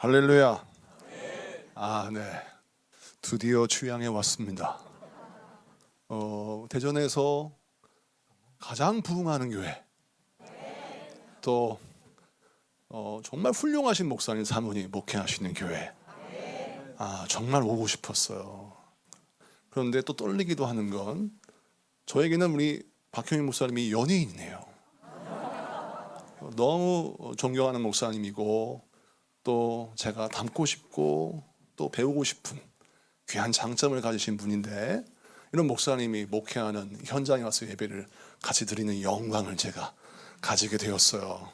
할렐루야. 네. 드디어 주양에 왔습니다. 대전에서 가장 부흥하는 교회. 또 정말 훌륭하신 목사님 사모님 목회하시는 교회. 정말 오고 싶었어요. 그런데 또 떨리기도 하는 건 저에게는 우리 박형민 목사님이 연예인이네요. 너무 존경하는 목사님이고 또 제가 닮고 싶고 또 배우고 싶은 귀한 장점을 가지신 분인데 이런 목사님이 목회하는 현장에 와서 예배를 같이 드리는 영광을 제가 가지게 되었어요.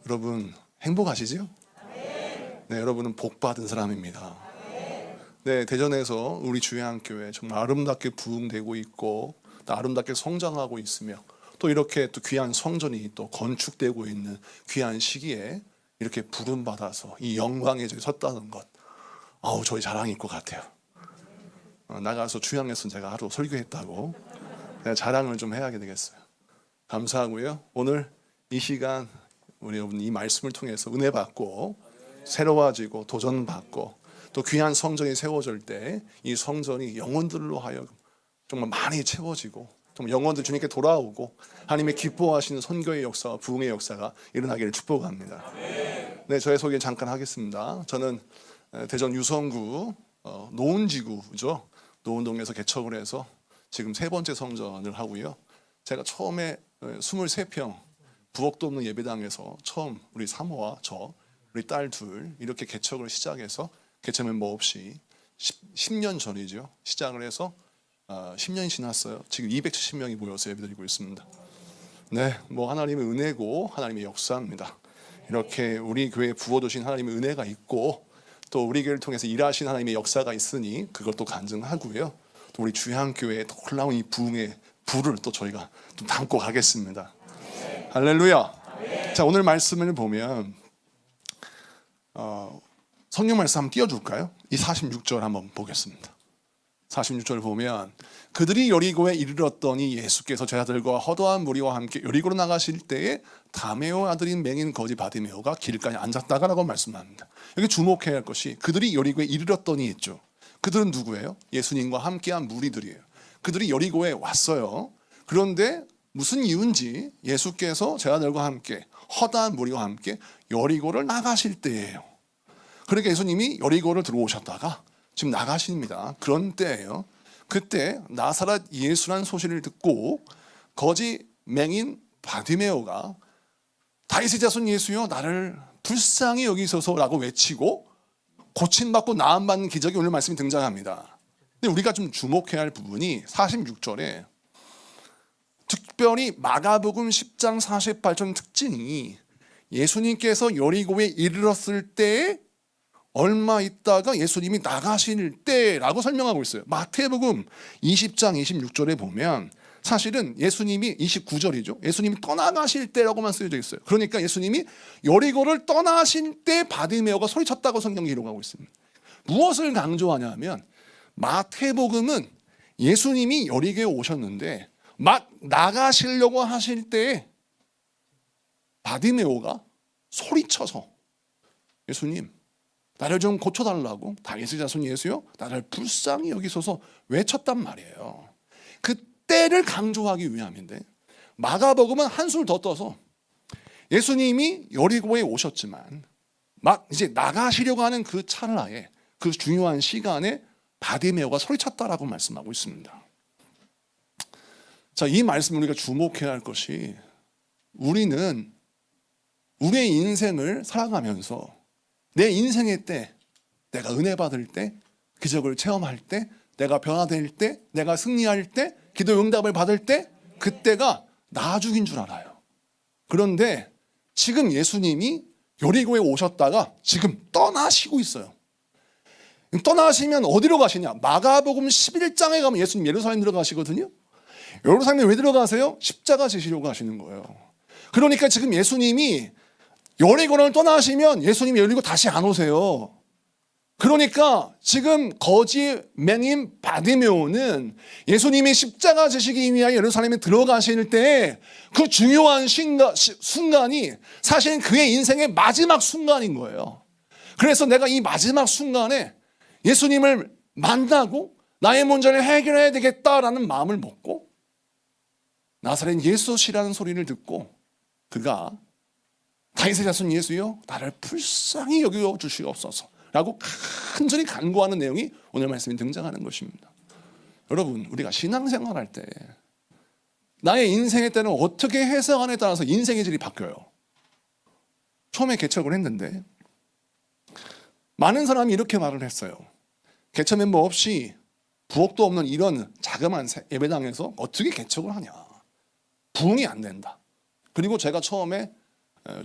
여러분 행복하시죠? 네, 여러분은 복받은 사람입니다. 네, 대전에서 우리 주양교회 정말 아름답게 부흥되고 있고 또 아름답게 성장하고 있으며 또 이렇게 또 귀한 성전이 또 건축되고 있는 귀한 시기에 이렇게 부름받아서 이 영광에 섰다는 것, 저희 자랑일 것 같아요. 나가서 주양에서 제가 하루 설교했다고 제가 자랑을 좀 해야 되겠어요. 감사하고요. 오늘 이 시간 우리 여러분 이 말씀을 통해서 은혜 받고 새로워지고 도전받고 또 귀한 성전이 세워질 때 이 성전이 영혼들로 하여금 정말 많이 채워지고 좀 영혼들 주님께 돌아오고 하나님의 기뻐하시는 선교의 역사와 부흥의 역사가 일어나기를 축복합니다. 네, 저의 소개 잠깐 하겠습니다. 저는 대전 유성구 노은지구죠. 노은동에서 개척을 해서 지금 세 번째 성전을 하고요. 제가 처음에 23평 부엌도 없는 예배당에서 처음 우리 사모와 저 우리 딸 둘 이렇게 개척을 시작해서 개척 멤버 없이 10년 전이죠. 시작을 해서 10년이 지났어요. 지금 270명이 모여서 예배드리고 있습니다. 네, 하나님의 은혜고 하나님의 역사입니다. 이렇게 우리 교회에 부어주신 하나님의 은혜가 있고 또 우리 교회를 통해서 일하신 하나님의 역사가 있으니 그것도 간증하고요. 또 우리 주양교회의 놀라운 이 부흥의 불을 또 저희가 좀 담고 가겠습니다. 할렐루야. 자, 오늘 말씀을 보면 성경 말씀 한번 띄워줄까요? 이 46절 한번 보겠습니다. 46절 보면 그들이 여리고에 이르렀더니 예수께서 제자들과 허다한 무리와 함께 여리고로 나가실 때에 다메오 아들인 맹인 거지 바디메오가 길가에 앉았다가라고 말씀합니다. 여기 주목해야 할 것이 그들이 여리고에 이르렀더니 있죠. 그들은 누구예요? 예수님과 함께한 무리들이에요. 그들이 여리고에 왔어요. 그런데 무슨 이유인지 예수께서 제자들과 함께 허다한 무리와 함께 여리고를 나가실 때예요. 그러니까 예수님이 여리고를 들어오셨다가 지금 나가십니다. 그런 때예요. 그때 나사렛 예수란 소식을 듣고 거지 맹인 바디메오가 다윗의 자손 예수여 나를 불쌍히 여기소서라고 외치고 고침받고 나음받는 기적이 오늘 말씀이 등장합니다. 근데 우리가 좀 주목해야 할 부분이 46절에 특별히 마가복음 10장 48절 특징이 예수님께서 여리고에 이르렀을 때에 얼마 있다가 예수님이 나가실 때라고 설명하고 있어요. 마태복음 20장 26절에 보면 사실은 예수님이 29절이죠. 예수님이 떠나가실 때라고만 쓰여져 있어요. 그러니까 예수님이 여리고를 떠나실 때 바디메오가 소리쳤다고 성경이 기록하고 있습니다. 무엇을 강조하냐면 마태복음은 예수님이 여리고에 오셨는데 막 나가시려고 하실 때 바디메오가 소리쳐서 예수님 나를 좀 고쳐달라고 다윗의 자손 예수요 나를 불쌍히 여기소서 외쳤단 말이에요. 그때를 강조하기 위함인데 마가복음은 한술 더 떠서 예수님이 여리고에 오셨지만 막 이제 나가시려고 하는 그 찰나에 그 중요한 시간에 바디메오가 소리쳤다라고 말씀하고 있습니다. 자, 이 말씀 우리가 주목해야 할 것이 우리는 우리의 인생을 살아가면서 내 인생의 때, 내가 은혜 받을 때, 기적을 체험할 때, 내가 변화될 때, 내가 승리할 때, 기도 응답을 받을 때, 그때가 나중인 줄 알아요. 그런데 지금 예수님이 여리고에 오셨다가 지금 떠나시고 있어요. 떠나시면 어디로 가시냐? 마가복음 11장에 가면 예수님 예루살렘 들어가시거든요. 예루살렘에 왜 들어가세요? 십자가 지시려고 하시는 거예요. 그러니까 지금 예수님이 여리고를 떠나시면 예수님이 여리고 다시 안 오세요. 그러니까 지금 거지 맹인 바디메오는 예수님이 십자가 지시기 위하여 예루살렘에 들어가실 때 그 중요한 순간이 사실 그의 인생의 마지막 순간인 거예요. 그래서 내가 이 마지막 순간에 예수님을 만나고 나의 문제를 해결해야 되겠다라는 마음을 먹고 나사렛 예수시라는 소리를 듣고 그가 다윗의 자손 예수여 나를 불쌍히 여겨 주시옵소서 라고 간절히 간구하는 내용이 오늘 말씀에 등장하는 것입니다. 여러분, 우리가 신앙생활할 때 나의 인생의 때는 어떻게 해석하느냐에 따라서 인생의 질이 바뀌어요. 처음에 개척을 했는데 많은 사람이 이렇게 말을 했어요. 개척 멤버 없이 부엌도 없는 이런 자그마한 예배당에서 어떻게 개척을 하냐. 부흥이 안 된다. 그리고 제가 처음에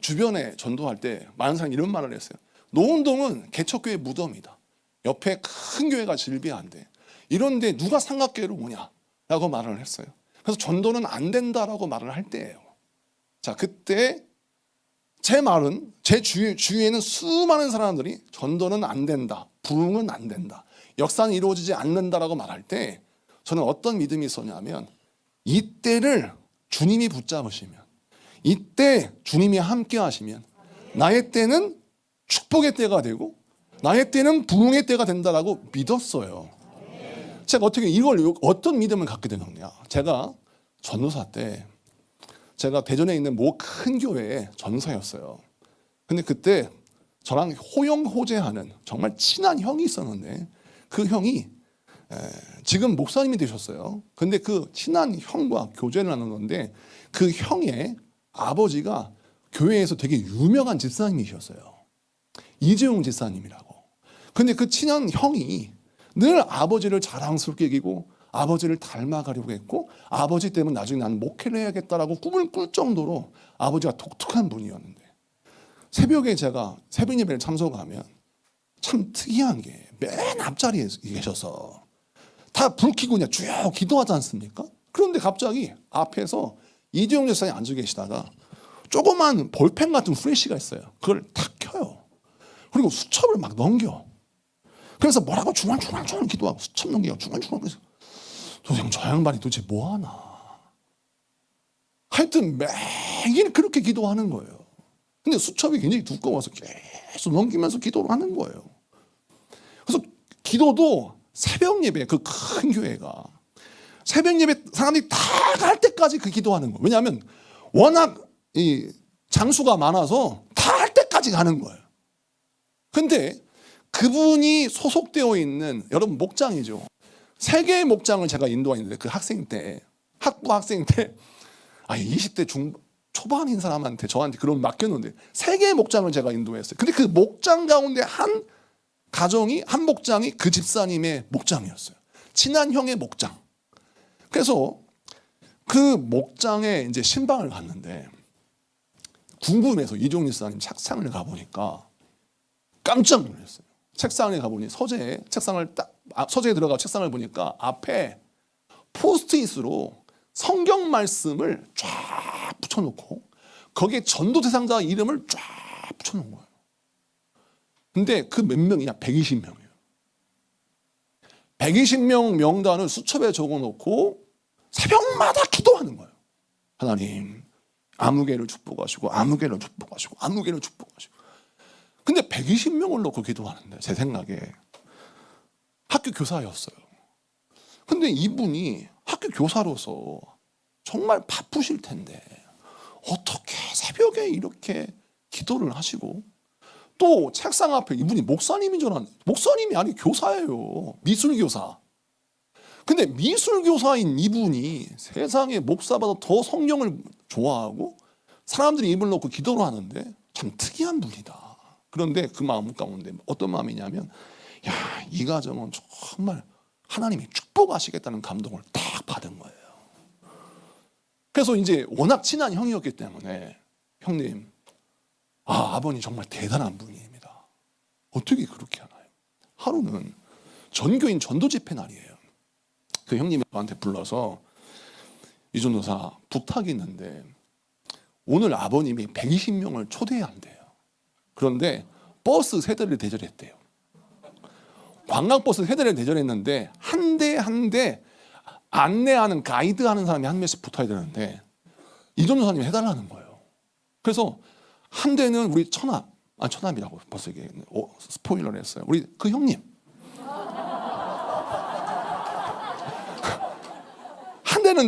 주변에 전도할 때 많은 사람이 이런 말을 했어요. 노은동은 개척교회 무덤이다. 옆에 큰 교회가 질비한데 이런데 누가 삼각교회로 오냐 라고 말을 했어요. 그래서 전도는 안 된다라고 말을 할 때예요. 자, 그때 제 말은 제 주위에는 수많은 사람들이 전도는 안 된다, 부흥은 안 된다, 역사는 이루어지지 않는다라고 말할 때 저는 어떤 믿음이 있었냐면 이때를 주님이 붙잡으시면, 이때 주님이 함께 하시면 나의 때는 축복의 때가 되고 나의 때는 부흥의 때가 된다라고 믿었어요. 제가 어떻게 이걸 어떤 믿음을 갖게 되느냐. 제가 전도사 때 제가 대전에 있는 모 큰 교회의 전사였어요. 근데 그때 저랑 호영호재하는 정말 친한 형이 있었는데 그 형이 지금 목사님이 되셨어요. 근데 그 친한 형과 교제를 나누는데 그 형의 아버지가 교회에서 되게 유명한 집사님이셨어요. 이재용 집사님이라고. 근데 그 친한 형이 늘 아버지를 자랑스럽게 여기고 아버지를 닮아가려고 했고 아버지 때문에 나중에 나는 목회를 해야겠다라고 꿈을 꿀 정도로 아버지가 독특한 분이었는데 새벽에 제가 새벽 예배를 참석하면 참 특이한 게 맨 앞자리에 계셔서 다 불 켜고 그냥 쭉 기도하지 않습니까? 그런데 갑자기 앞에서 이재용 집사님이 앉아 계시다가 조그만 볼펜 같은 후레쉬가 있어요. 그걸 탁 켜요. 그리고 수첩을 막 넘겨. 그래서 뭐라고 중얼중얼 기도하고 수첩 넘기고 중얼중얼. 도대체 저 양반이 도대체 뭐 하나. 하여튼 매일 그렇게 기도하는 거예요. 근데 수첩이 굉장히 두꺼워서 계속 넘기면서 기도를 하는 거예요. 그래서 기도도 새벽 예배, 그 큰 교회가 새벽 예배 사람들이 다 갈 때까지 그 기도하는 거예요. 왜냐하면 워낙 이 장수가 많아서 다 할 때까지 가는 거예요. 근데 그분이 소속되어 있는 여러분 목장이죠. 3개의 목장을 제가 인도했는데 그 학생 때 학부 학생 때 20대 초반인 사람한테 저한테 그런 맡겼는데 3개의 목장을 제가 인도했어요. 근데 그 목장 가운데 한 가정이 한 목장이 그 집사님의 목장이었어요. 친한 형의 목장. 그래서 그 목장에 이제 신방을 갔는데 궁금해서 이종 집사님 책상을 가보니까 깜짝 놀랐어요. 책상에 가보니 서재에 들어가 책상을 보니까 앞에 포스트잇으로 성경 말씀을 쫙 붙여놓고 거기에 전도 대상자 이름을 쫙 붙여놓은 거예요. 근데 그 몇 명이냐? 120명이에요. 120명 명단을 수첩에 적어놓고 새벽마다 기도하는 거예요. 하나님, 아무개를 축복하시고 아무개를 축복하시고 아무개를 축복하시고. 근데 120명을 놓고 기도하는데 제 생각에 학교 교사였어요. 근데 이분이 학교 교사로서 정말 바쁘실 텐데 어떻게 새벽에 이렇게 기도를 하시고 또 책상 앞에 이분이 목사님인 줄 알았는데 목사님이 아니 교사예요. 미술교사. 근데 미술교사인 이분이 세상에 목사보다 더 성경을 좋아하고 사람들이 입을 놓고 기도를 하는데 참 특이한 분이다. 그런데 그 마음 가운데 어떤 마음이냐면 이 가정은 정말 하나님이 축복하시겠다는 감동을 딱 받은 거예요. 그래서 이제 워낙 친한 형이었기 때문에 형님, 아버님 정말 대단한 분입니다. 어떻게 그렇게 하나요? 하루는 전교인 전도 집회 날이에요. 그 형님이 저한테 불러서 이전도사 부탁이 있는데 오늘 아버님이 120명을 초대해야 한대요. 그런데 버스 세대를 대절했대요. 관광버스 세대를 대절했는데 한 대 한 대 안내하는 가이드하는 사람이 한 명씩 붙어야 되는데 이전도사님이 해달라는 거예요. 그래서 한 대는 우리 천하 처남이라고 벌써 이게 스포일러를 했어요. 우리 그 형님. 한 대는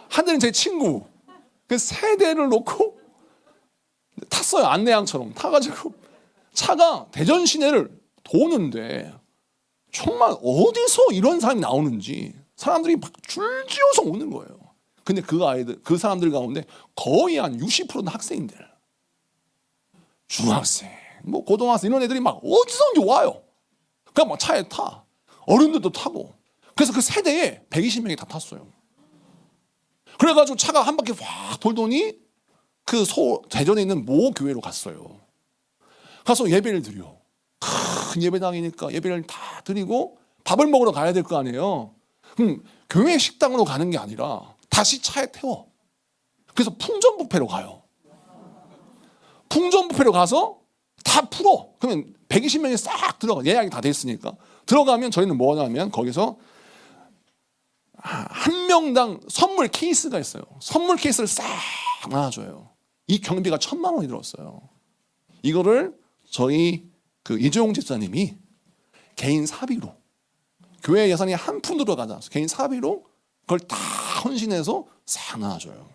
한 대는 제 친구. 그 세 대를 놓고 탔어요. 안내양처럼 타가지고 차가 대전 시내를 도는데 정말 어디서 이런 사람이 나오는지 사람들이 막 줄지어서 오는 거예요. 근데 그 사람들 가운데 거의 한 60%는 학생인들, 중학생, 뭐 고등학생 이런 애들이 막 어디선지 와요. 그냥 막 차에 타. 어른들도 타고. 그래서 그 세대에 120명이 다 탔어요. 그래가지고 차가 한 바퀴 확 돌더니 그 대전에 있는 모 교회로 갔어요. 가서 예배를 드려. 큰 예배당이니까 예배를 다 드리고 밥을 먹으러 가야 될 거 아니에요. 교회 식당으로 가는 게 아니라 다시 차에 태워. 그래서 풍전뷔페로 가요. 풍전뷔페로 가서 다 풀어. 그러면 120명이 싹 들어가. 예약이 다 돼 있으니까. 들어가면 저희는 뭐 하냐면 거기서 한 명당 선물 케이스가 있어요. 선물 케이스를 싹 나눠줘요. 이 경비가 1,000만 원이 들었어요. 이거를 저희 그 이재용 집사님이 개인 사비로, 교회 예산이 한 푼도 들어가지 않아서 개인 사비로 그걸 다 헌신해서 싹 나눠줘요.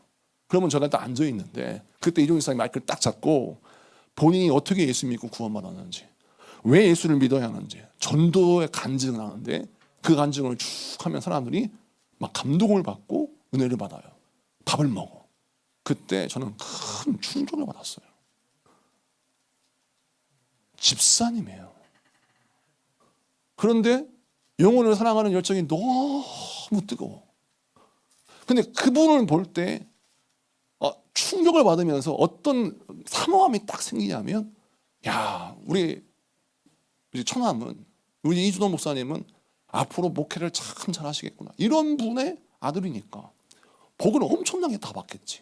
그러면 제가 딱 앉아 있는데 그때 이재용 집사님이 마이크를 딱 잡고 본인이 어떻게 예수 믿고 구원받았는지, 왜 예수를 믿어야 하는지 전도의 간증을 하는데 그 간증을 쭉 하면 사람들이 막 감동을 받고 은혜를 받아요. 밥을 먹어. 그때 저는 큰 충격을 받았어요. 집사님이에요. 그런데 영혼을 사랑하는 열정이 너무 뜨거워. 근데 그분을 볼 때 충격을 받으면서 어떤 사모함이 딱 생기냐면, 야, 우리 처남은, 우리 이준호 목사님은 앞으로 목회를 참 잘하시겠구나. 이런 분의 아들이니까 복을 엄청나게 다 받겠지.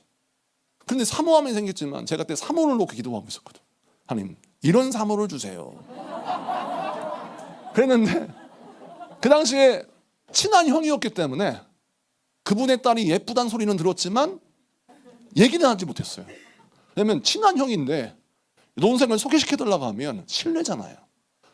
그런데 사모함이 생겼지만 제가 그때 사모를 놓고 기도하고 있었거든. 하나님, 이런 사모를 주세요. 그랬는데 그 당시에 친한 형이었기 때문에 그분의 딸이 예쁘다는 소리는 들었지만 얘기는 하지 못했어요. 왜냐면 친한 형인데 동생을 소개시켜달라고 하면 실례잖아요.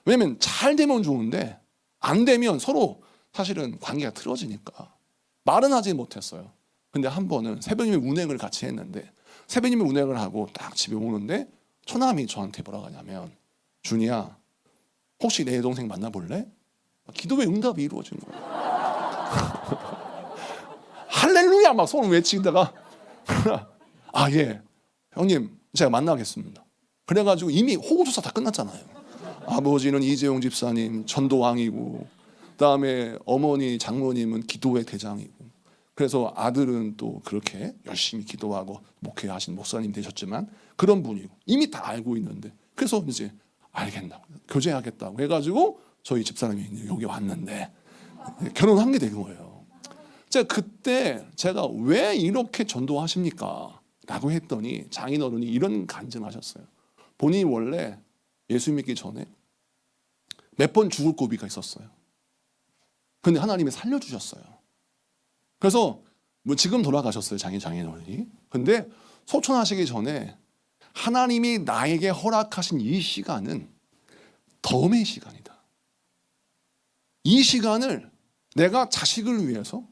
왜냐면 잘 되면 좋은데 안 되면 서로 사실은 관계가 틀어지니까 말은 하지 못했어요. 근데 한 번은 새벽님의 운행을 같이 했는데 새벽님의 운행을 하고 딱 집에 오는데 처남이 저한테 뭐라고 하냐면, 준이야, 혹시 내 동생 만나볼래? 기도의 응답이 이루어진 거예요. 할렐루야 막 소리 외치다가 아, 예, 형님 제가 만나겠습니다. 그래가지고 이미 호구조사 다 끝났잖아요. 아버지는 이재용 집사님 전도왕이고, 그다음에 어머니 장모님은 기도의 대장이고, 그래서 아들은 또 그렇게 열심히 기도하고 목회하신 목사님 되셨지만 그런 분이고 이미 다 알고 있는데, 그래서 이제 알겠다고 교제하겠다고 해가지고 저희 집사람이 여기 왔는데 결혼한 게 된 거예요. 제가 그때 제가 왜 이렇게 전도하십니까? 라고 했더니 장인어른이 이런 간증하셨어요. 본인이 원래 예수 믿기 전에 몇 번 죽을 고비가 있었어요. 근데 하나님이 살려주셨어요. 그래서 뭐 지금 돌아가셨어요, 장인어른이. 근데 소천하시기 전에 하나님이 나에게 허락하신 이 시간은 덤의 시간이다. 이 시간을 내가 자식을 위해서,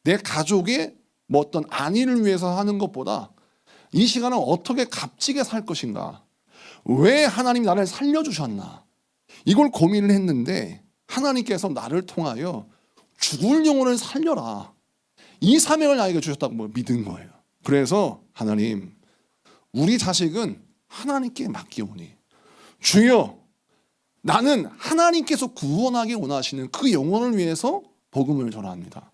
내 가족의 뭐 어떤 안위를 위해서 하는 것보다 이 시간을 어떻게 값지게 살 것인가, 왜 하나님이 나를 살려주셨나, 이걸 고민을 했는데 하나님께서 나를 통하여 죽을 영혼을 살려라, 이 사명을 나에게 주셨다고 믿은 거예요. 그래서 하나님, 우리 자식은 하나님께 맡기오니 주여, 나는 하나님께서 구원하기 원하시는 그 영혼을 위해서 복음을 전합니다.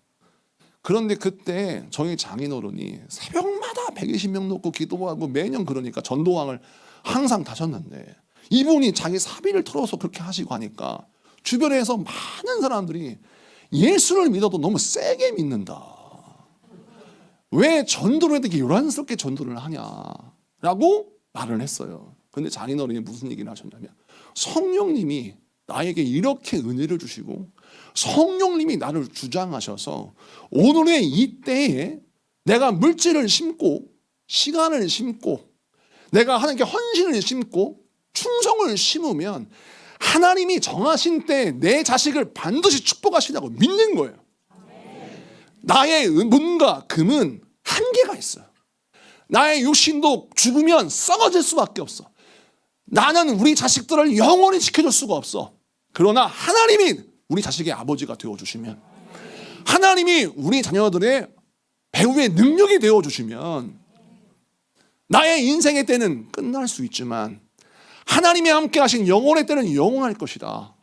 그런데 그때 저희 장인어른이 새벽마다 120명 놓고 기도하고 매년 그러니까 전도왕을 항상 다셨는데, 이분이 자기 사비를 털어서 그렇게 하시고 하니까 주변에서 많은 사람들이 예수를 믿어도 너무 세게 믿는다, 왜 전도를 이렇게 요란스럽게 전도를 하냐라고 말을 했어요. 근데 장인어른이 무슨 얘기를 하셨냐면, 성령님이 나에게 이렇게 은혜를 주시고 성령님이 나를 주장하셔서 오늘의 이 때에 내가 물질을 심고 시간을 심고 내가 하나님께 헌신을 심고 충성을 심으면 하나님이 정하신 때에 내 자식을 반드시 축복하시라고 믿는 거예요. 나의 문과 금은 한계가 있어요. 나의 육신도 죽으면 썩어질 수밖에 없어. 나는 우리 자식들을 영원히 지켜줄 수가 없어. 그러나 하나님이 우리 자식의 아버지가 되어주시면, 하나님이 우리 자녀들의 배우의 능력이 되어주시면 나의 인생의 때는 끝날 수 있지만 하나님이 함께 하신 영혼의 때는 영원할 것이다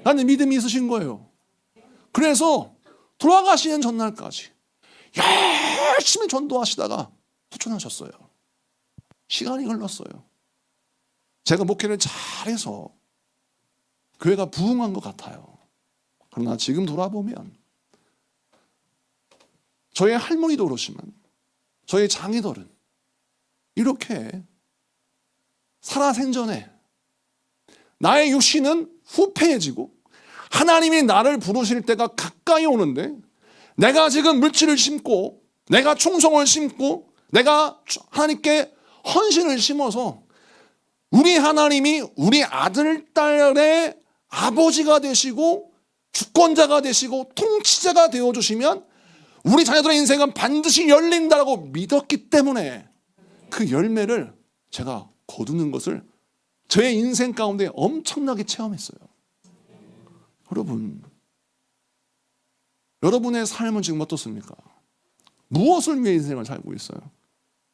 라는 믿음이 있으신 거예요. 그래서 돌아가시는 전날까지 열심히 전도하시다가 소천하셨어요. 시간이 흘렀어요. 제가 목회를 잘해서 교회가 부흥한 것 같아요. 그러나 지금 돌아보면 저의 할머니도 그렇지만 저의 장인어른 이렇게 살아생전에 나의 육신은 후패해지고 하나님이 나를 부르실 때가 가까이 오는데 내가 지금 물질을 심고 내가 충성을 심고 내가 하나님께 헌신을 심어서 우리 하나님이 우리 아들, 딸의 아버지가 되시고 주권자가 되시고 통치자가 되어주시면 우리 자녀들의 인생은 반드시 열린다고 믿었기 때문에 그 열매를 제가 거두는 것을 저의 인생 가운데 엄청나게 체험했어요. 여러분의 삶은 지금 어떻습니까? 무엇을 위해 인생을 살고 있어요?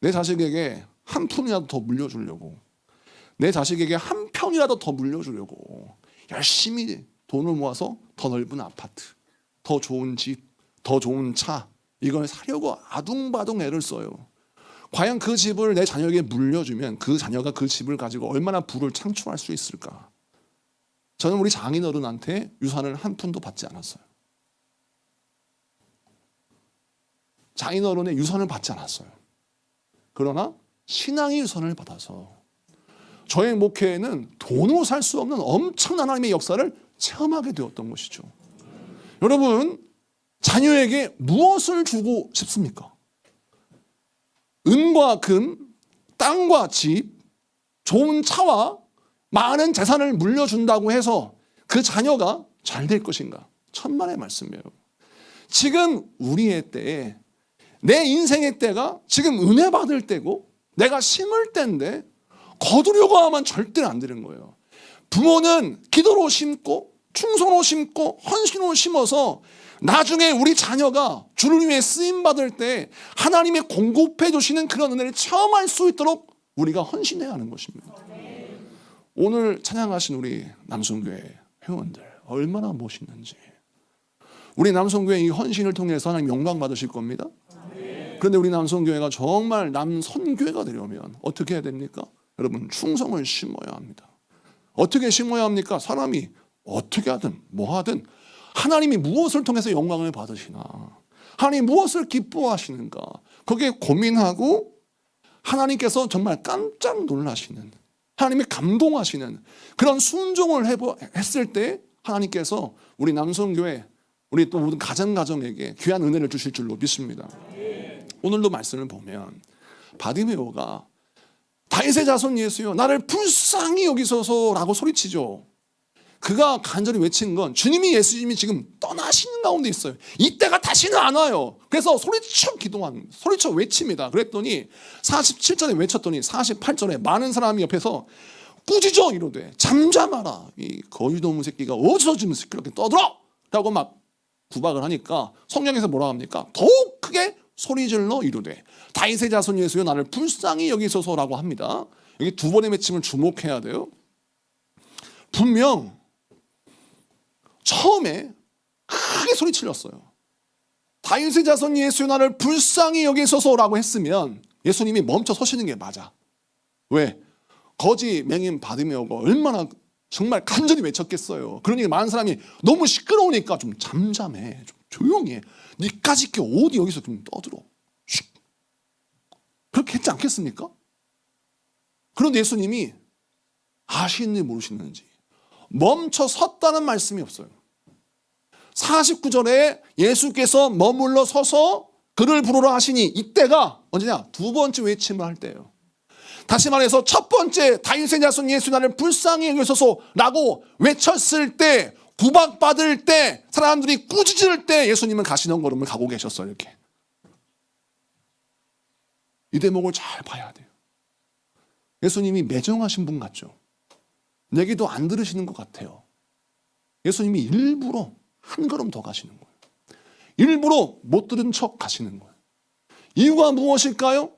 내 자식에게 한 푼이라도 더 물려주려고, 내 자식에게 한 평이라도 더 물려주려고 열심히 돈을 모아서 더 넓은 아파트, 더 좋은 집, 더 좋은 차 이걸 사려고 아둥바둥 애를 써요. 과연 그 집을 내 자녀에게 물려주면 그 자녀가 그 집을 가지고 얼마나 부를 창출할 수 있을까? 저는 우리 장인어른한테 유산을 한 푼도 받지 않았어요. 장인어른의 유산을 받지 않았어요. 그러나 신앙의 유산을 받아서 저의 목회에는 돈으로 살 수 없는 엄청난 하나님의 역사를 체험하게 되었던 것이죠. 여러분, 자녀에게 무엇을 주고 싶습니까? 은과 금, 땅과 집, 좋은 차와 많은 재산을 물려준다고 해서 그 자녀가 잘 될 것인가? 천만의 말씀이에요. 지금 우리의 때에 내 인생의 때가 지금 은혜 받을 때고 내가 심을 때인데 거두려고 하면 절대로 안 되는 거예요. 부모는 기도로 심고 충성으로 심고 헌신으로 심어서 나중에 우리 자녀가 주를 위해 쓰임받을 때 하나님이 공급해 주시는 그런 은혜를 체험할 수 있도록 우리가 헌신해야 하는 것입니다. 오늘 찬양하신 우리 남성교회 회원들 얼마나 멋있는지. 우리 남성교회 이 헌신을 통해서 하나님 영광 받으실 겁니다. 그런데 우리 남성교회가 정말 남선교회가 되려면 어떻게 해야 됩니까? 여러분, 충성을 심어야 합니다. 어떻게 심어야 합니까? 사람이 어떻게 하든 뭐 하든 하나님이 무엇을 통해서 영광을 받으시나, 하나님이 무엇을 기뻐하시는가, 거기에 고민하고 하나님께서 정말 깜짝 놀라시는, 하나님이 감동하시는 그런 순종을 했을 때 하나님께서 우리 남성교회, 우리 또 모든 가정에게 귀한 은혜를 주실 줄로 믿습니다. 오늘도 말씀을 보면 바디메오가 다윗의 자손 예수여 나를 불쌍히 여기소서라고 소리치죠. 그가 간절히 외친 건 주님이 예수님이 지금 떠나시는 가운데 있어요. 이때가 다시는 안 와요. 그래서 소리쳐 외칩니다. 그랬더니 47절에 외쳤더니 48절에 많은 사람이 옆에서 꾸짖어 이러되 잠잠하라. 이 거위도무 새끼가 어디서 지금 시끄럽게 떠들어? 라고 막 구박을 하니까 성경에서 뭐라 합니까? 더욱 크게 소리질러 이르되 다윗의 자손 예수여 나를 불쌍히 여기소서라고 합니다. 여기 두 번의 외침을 주목해야 돼요. 분명 처음에 크게 소리치렸어요. 다윗의 자손 예수여 나를 불쌍히 여기소서라고 했으면 예수님이 멈춰 서시는 게 맞아. 왜? 거지 맹인 바디메오가 얼마나 정말 간절히 외쳤겠어요. 그러니 많은 사람이 너무 시끄러우니까 좀 잠잠해, 좀 조용히 해. 니까지 있게 어디 여기서 좀 떠들어. 쉿. 그렇게 했지 않겠습니까? 그런데 예수님이 아시는지 모르시는지 멈춰 섰다는 말씀이 없어요. 49절에 예수께서 머물러 서서 그를 부르라 하시니 이때가 언제냐? 두 번째 외침을 할 때예요. 다시 말해서 첫 번째 다윗의 자손 예수 나를 불쌍히 여기소서라고 외쳤을 때, 구박받을 때, 사람들이 꾸짖을 때 예수님은 가시는 걸음을 가고 계셨어요. 이렇게. 이 대목을 잘 봐야 돼요. 예수님이 매정하신 분 같죠? 내 얘기도 안 들으시는 것 같아요. 예수님이 일부러 한 걸음 더 가시는 거예요. 일부러 못 들은 척 가시는 거예요. 이유가 무엇일까요?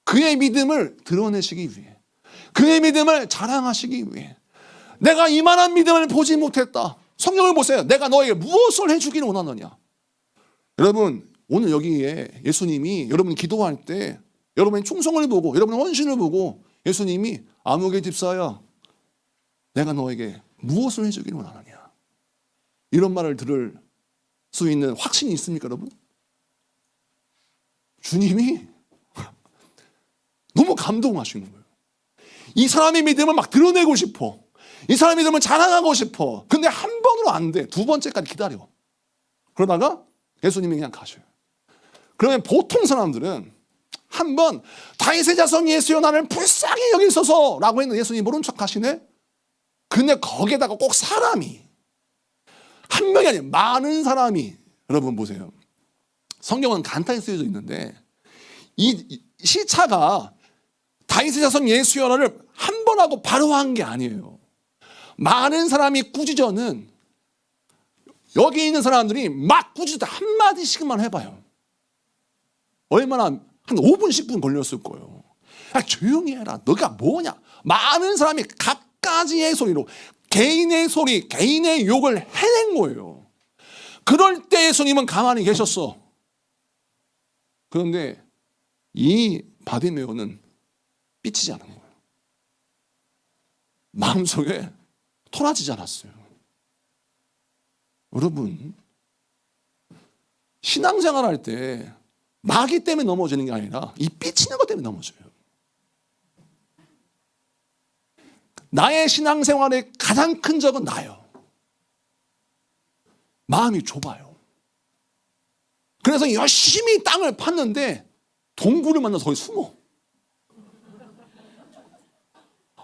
그의 믿음을 드러내시기 위해, 그의 믿음을 자랑하시기 위해. 내가 이만한 믿음을 보지 못했다. 성경을 보세요. 내가 너에게 무엇을 해주기를 원하느냐. 여러분, 오늘 여기에 예수님이 여러분이 기도할 때 여러분의 충성을 보고 여러분의 헌신을 보고 예수님이 아무개 집사야, 내가 너에게 무엇을 해주기를 원하느냐, 이런 말을 들을 수 있는 확신이 있습니까, 여러분? 주님이 너무 감동하시는 거예요. 이 사람의 믿음을 막 드러내고 싶어. 이 사람의 믿음을 자랑하고 싶어. 근데 한 번으로 안 돼. 두 번째까지 기다려. 그러다가 예수님이 그냥 가셔요. 그러면 보통 사람들은 한 번 다윗의 자손 예수여 나를 불쌍히 여기소서 라고 했는데 예수님이 모른 척 하시네. 근데 거기에다가 꼭 사람이, 한 명이 아니라 많은 사람이, 여러분 보세요. 성경은 간단히 쓰여져 있는데 이 시차가 다윗의 자손 예수여를 한 번 하고 바로 한 게 아니에요. 많은 사람이 꾸짖어는 여기 있는 사람들이 막 꾸짖다 한마디씩만 해봐요. 얼마나 한 5분 10분 걸렸을 거예요. 야, 조용히 해라. 너가 뭐냐. 많은 사람이 각가지의 소리로 개인의 소리, 개인의 욕을 해낸 거예요. 그럴 때 예수님은 가만히 계셨어. 그런데 이 바디메오는 삐치지 않은 거예요. 마음속에 토라지지 않았어요. 여러분, 신앙생활 할 때 마귀 때문에 넘어지는 게 아니라 이 삐치는 것 때문에 넘어져요. 나의 신앙생활의 가장 큰 적은 나요. 마음이 좁아요. 그래서 열심히 땅을 팠는데 동굴을 만나서 거기 숨어.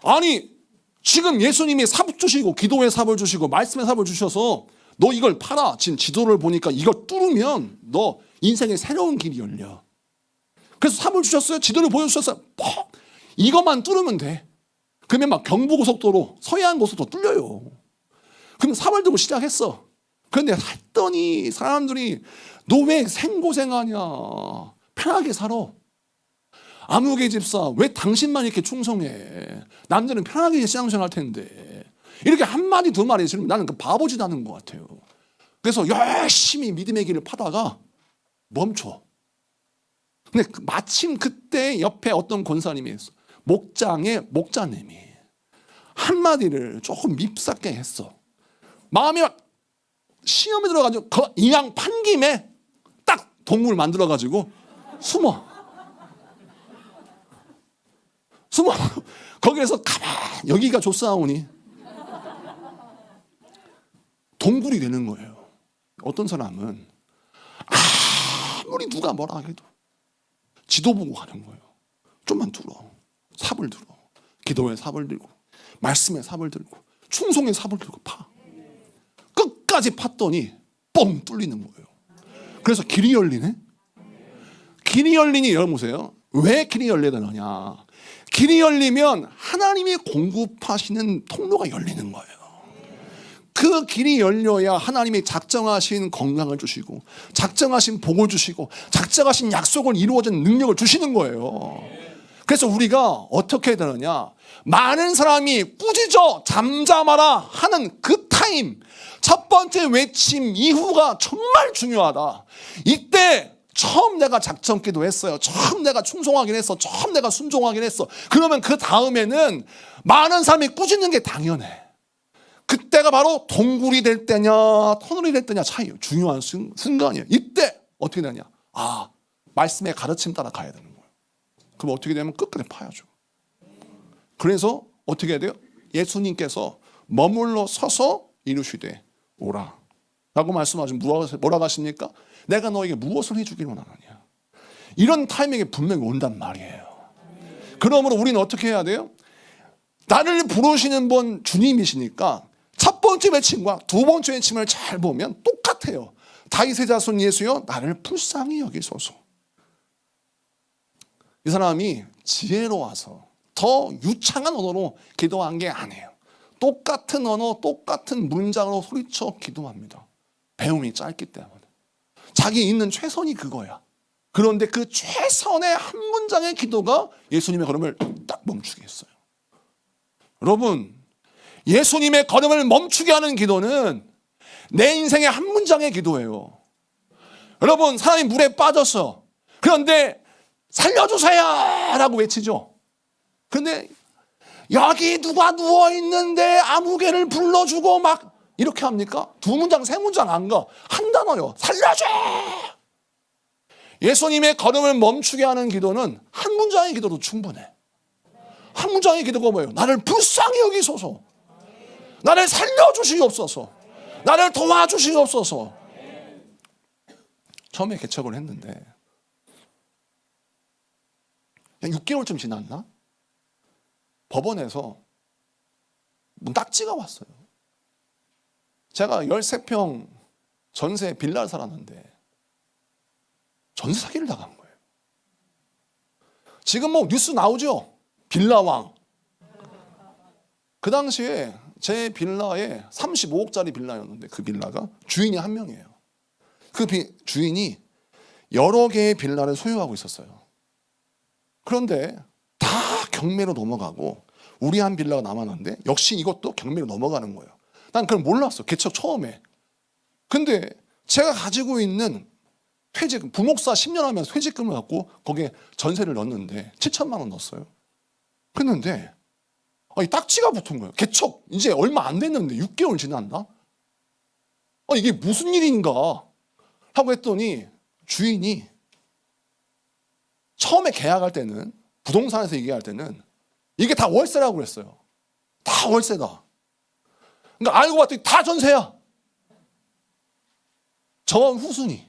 아니, 지금 예수님이 삽 주시고 기도의 삽을 주시고 말씀의 삽을 주셔서 너 이걸 팔아. 지금 지도를 보니까 이걸 뚫으면 너 인생의 새로운 길이 열려. 그래서 삽을 주셨어요. 지도를 보여주셨어요. 이것만 뚫으면 돼. 그러면 막 경부고속도로, 서해안고속도로 뚫려요. 그럼 삽을 들고 시작했어. 그런데 했더니 사람들이 너 왜 생고생하냐. 편하게 살아. 아무개 집사, 왜 당신만 이렇게 충성해? 남들은 편하게 신앙생활 할 텐데. 이렇게 한마디 두 마디 들으면 나는 그 바보짓 하는 것 같아요. 그래서 열심히 믿음의 길을 파다가 멈춰. 근데 마침 그때 옆에 어떤 권사님이 있어. 목장의 목자님이 한마디를 조금 밉삭게 했어. 마음이 막 시험에 들어가지고 이왕 판 김에 딱 동굴 만들어가지고 숨어. 거기에서 가만, 여기가 좁사오니 동굴이 되는 거예요. 어떤 사람은 아무리 누가 뭐라 해도 지도 보고 가는 거예요. 좀만 들어. 삽을 들어. 기도의 삽을 들고 말씀의 삽을 들고 충성의 삽을 들고 파. 끝까지 팠더니 뻥 뚫리는 거예요. 그래서 길이 열리네. 길이 열리니 여러분 보세요. 왜 길이 열려야 되느냐. 길이 열리면 하나님이 공급하시는 통로가 열리는 거예요. 그 길이 열려야 하나님이 작정하신 건강을 주시고 작정하신 복을 주시고 작정하신 약속을 이루어진 능력을 주시는 거예요. 그래서 우리가 어떻게 해야 되느냐. 많은 사람이 꾸짖어 잠잠하라 하는 그 타임, 첫 번째 외침 이후가 정말 중요하다. 이때 처음 내가 작정 기도했어요. 처음 내가 충성하긴 했어. 처음 내가 순종하긴 했어. 그러면 그 다음에는 많은 사람이 꾸짖는 게 당연해. 그때가 바로 동굴이 될 때냐 터널이 될 때냐 차이예요. 중요한 순간이에요. 이때 어떻게 되냐. 말씀의 가르침 따라 가야 되는 거예요. 그럼 어떻게 되냐면 끝까지 파야죠. 그래서 어떻게 해야 돼요? 예수님께서 머물러 서서 이루시되 오라 라고 말씀하시면 뭐라고 하십니까? 내가 너에게 무엇을 해주기를 원하느냐. 이런 타이밍에 분명히 온단 말이에요. 그러므로 우리는 어떻게 해야 돼요? 나를 부르시는 분 주님이시니까 첫 번째 외침과 두 번째 외침을 잘 보면 똑같아요. 다윗의 자손 예수여 나를 불쌍히 여기소서. 이 사람이 지혜로워서 더 유창한 언어로 기도한 게 아니에요. 똑같은 언어, 똑같은 문장으로 소리쳐 기도합니다. 배움이 짧기 때문에. 자기 있는 최선이 그거야. 그런데 그 최선의 한 문장의 기도가 예수님의 걸음을 딱 멈추게 했어요. 여러분, 예수님의 걸음을 멈추게 하는 기도는 내 인생의 한 문장의 기도예요. 여러분, 사람이 물에 빠졌어. 그런데 살려주세요! 라고 외치죠. 그런데 여기 누가 누워있는데 아무개를 불러주고 막 이렇게 합니까? 두 문장, 세 문장 안 가. 한 단어요. 살려줘! 예수님의 걸음을 멈추게 하는 기도는 한 문장의 기도도 충분해. 한 문장의 기도가 뭐예요? 나를 불쌍히 여기소서. 나를 살려주시옵소서. 나를 도와주시옵소서. 처음에 개척을 했는데 6개월쯤 지났나? 법원에서 딱지가 왔어요. 제가 13평 전세 빌라를 살았는데 전세 사기를 당한 거예요. 지금 뭐 뉴스 나오죠? 빌라왕. 그 당시에 제 빌라에 35억짜리 빌라였는데 그 빌라가 주인이 한 명이에요. 그 주인이 여러 개의 빌라를 소유하고 있었어요. 그런데 다 경매로 넘어가고 우리 한 빌라가 남았는데 역시 이것도 경매로 넘어가는 거예요. 난 그걸 몰랐어. 개척 처음에. 근데 제가 가지고 있는 퇴직, 부목사 10년 하면서 퇴직금을 갖고 거기에 전세를 넣었는데 7천만 원 넣었어요. 그랬는데 이 딱지가 붙은 거예요. 개척 이제 얼마 안 됐는데 6개월 지났나? 이게 무슨 일인가 하고 했더니 주인이 처음에 계약할 때는 부동산에서 얘기할 때는 이게 다 월세라고 그랬어요. 다 월세다. 그러니까 알고 봤더니 다 전세야. 저 후순위.